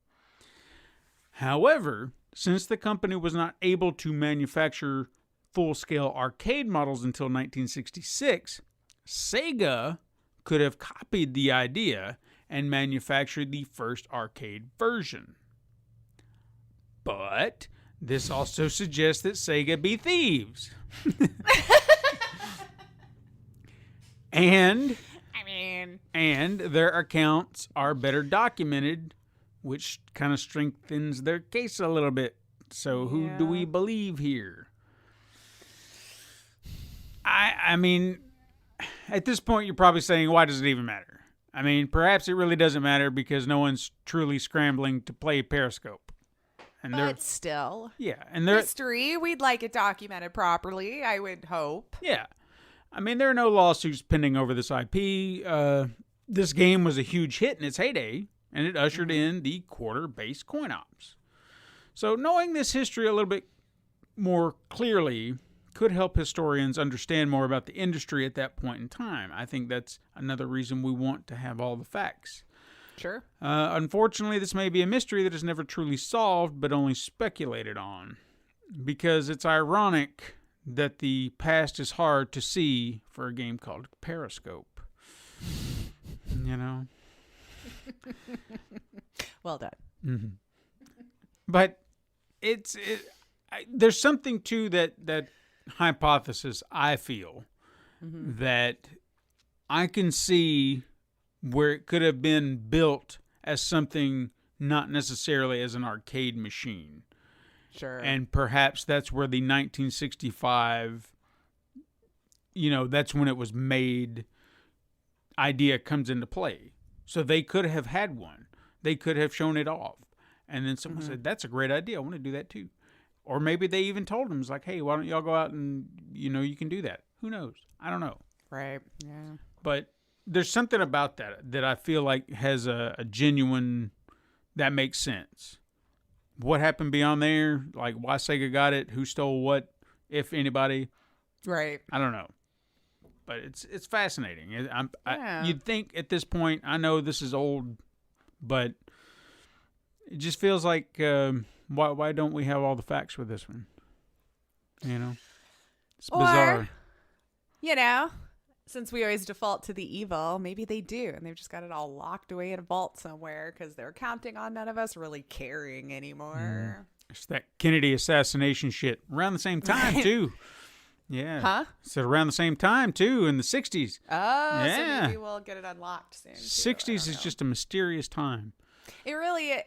However, since the company was not able to manufacture full-scale arcade models until 1966, Sega could have copied the idea and manufactured the first arcade version. But this also suggests that Sega be thieves. And their accounts are better documented, which kind of strengthens their case a little bit. So who do we believe here? I mean, at this point, you're probably saying, why does it even matter? I mean, perhaps it really doesn't matter because no one's truly scrambling to play Periscope. And but still. Yeah. And history, we'd like it documented properly, I would hope. Yeah. I mean, there are no lawsuits pending over this IP. This game was a huge hit in its heyday, and it ushered in the quarter-based coin ops. So knowing this history a little bit more clearly could help historians understand more about the industry at that point in time. I think that's another reason we want to have all the facts. Sure. Unfortunately, this may be a mystery that is never truly solved, but only speculated on. Because it's ironic that the past is hard to see for a game called Periscope. You know? Well done. Mm-hmm. But there's something to that hypothesis, I feel, that I can see where it could have been built as something not necessarily as an arcade machine. Sure. And perhaps that's where the 1965, that's when it was made, idea comes into play. So they could have had one. They could have shown it off. And then someone said, that's a great idea. I want to do that too. Or maybe they even told them, it's like, hey, why don't y'all go out and, you can do that. Who knows? I don't know. Right. Yeah. But there's something about that I feel like has a genuine, that makes sense. What happened beyond there? Like why Sega got it? Who stole what? If anybody? Right. I don't know. But it's fascinating. You'd think at this point, I know this is old, but it just feels like why don't we have all the facts with this one? It's bizarre. Or, since we always default to the evil, maybe they do, and they've just got it all locked away in a vault somewhere because they're counting on none of us really caring anymore. It's that Kennedy assassination shit around the same time too. Yeah. Huh? So around the same time too, in the 60s. Oh, yeah. So maybe we'll get it unlocked soon. 60s is just a mysterious time. It really,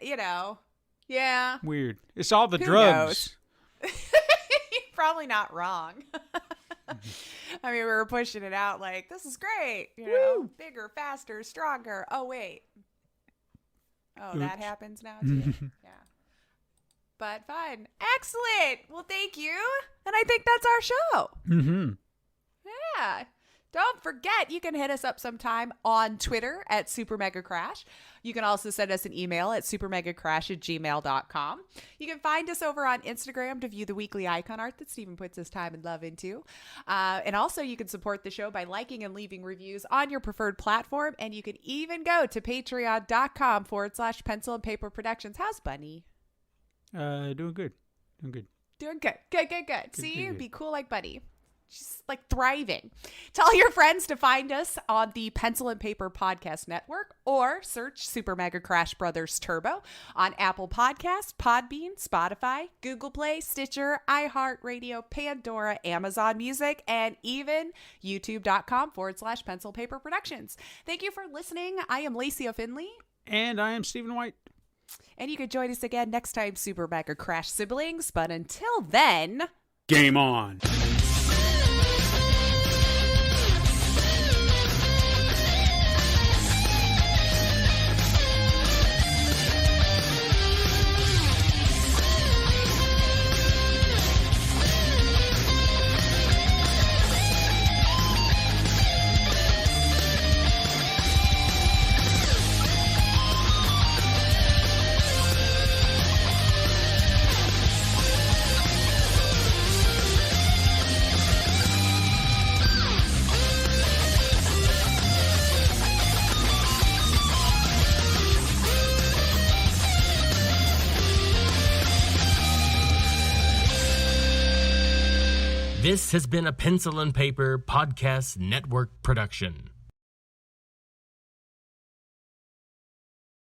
yeah. Weird. It's all the Who drugs. You're probably not wrong. I mean, we were pushing it out like, this is great. Bigger, faster, stronger. Oh, wait. Oh, Oops. That happens now too? Yeah. But fine. Excellent. Well, thank you. And I think that's our show. Mm-hmm. Yeah. Don't forget, you can hit us up sometime on Twitter at Super Mega Crash. You can also send us an email at supermegacrash@gmail.com. You can find us over on Instagram to view the weekly icon art that Stephen puts his time and love into. And also, you can support the show by liking and leaving reviews on your preferred platform. And you can even go to patreon.com/pencil and paper productions. How's Bunny? Doing good. Doing good. Good. See, be cool like Bunny. She's like thriving. Tell your friends to find us on the Pencil and Paper Podcast Network or search Super Mega Crash Brothers Turbo on Apple Podcasts, Podbean, Spotify, Google Play, Stitcher, iHeartRadio, Pandora, Amazon Music, and even youtube.com/Pencil Paper Productions. Thank you for listening. I am Lacey O'Finley. And I am Stephen White. And you can join us again next time, Super Mega Crash siblings. But until then, game on. This has been a Pencil and Paper Podcast Network production.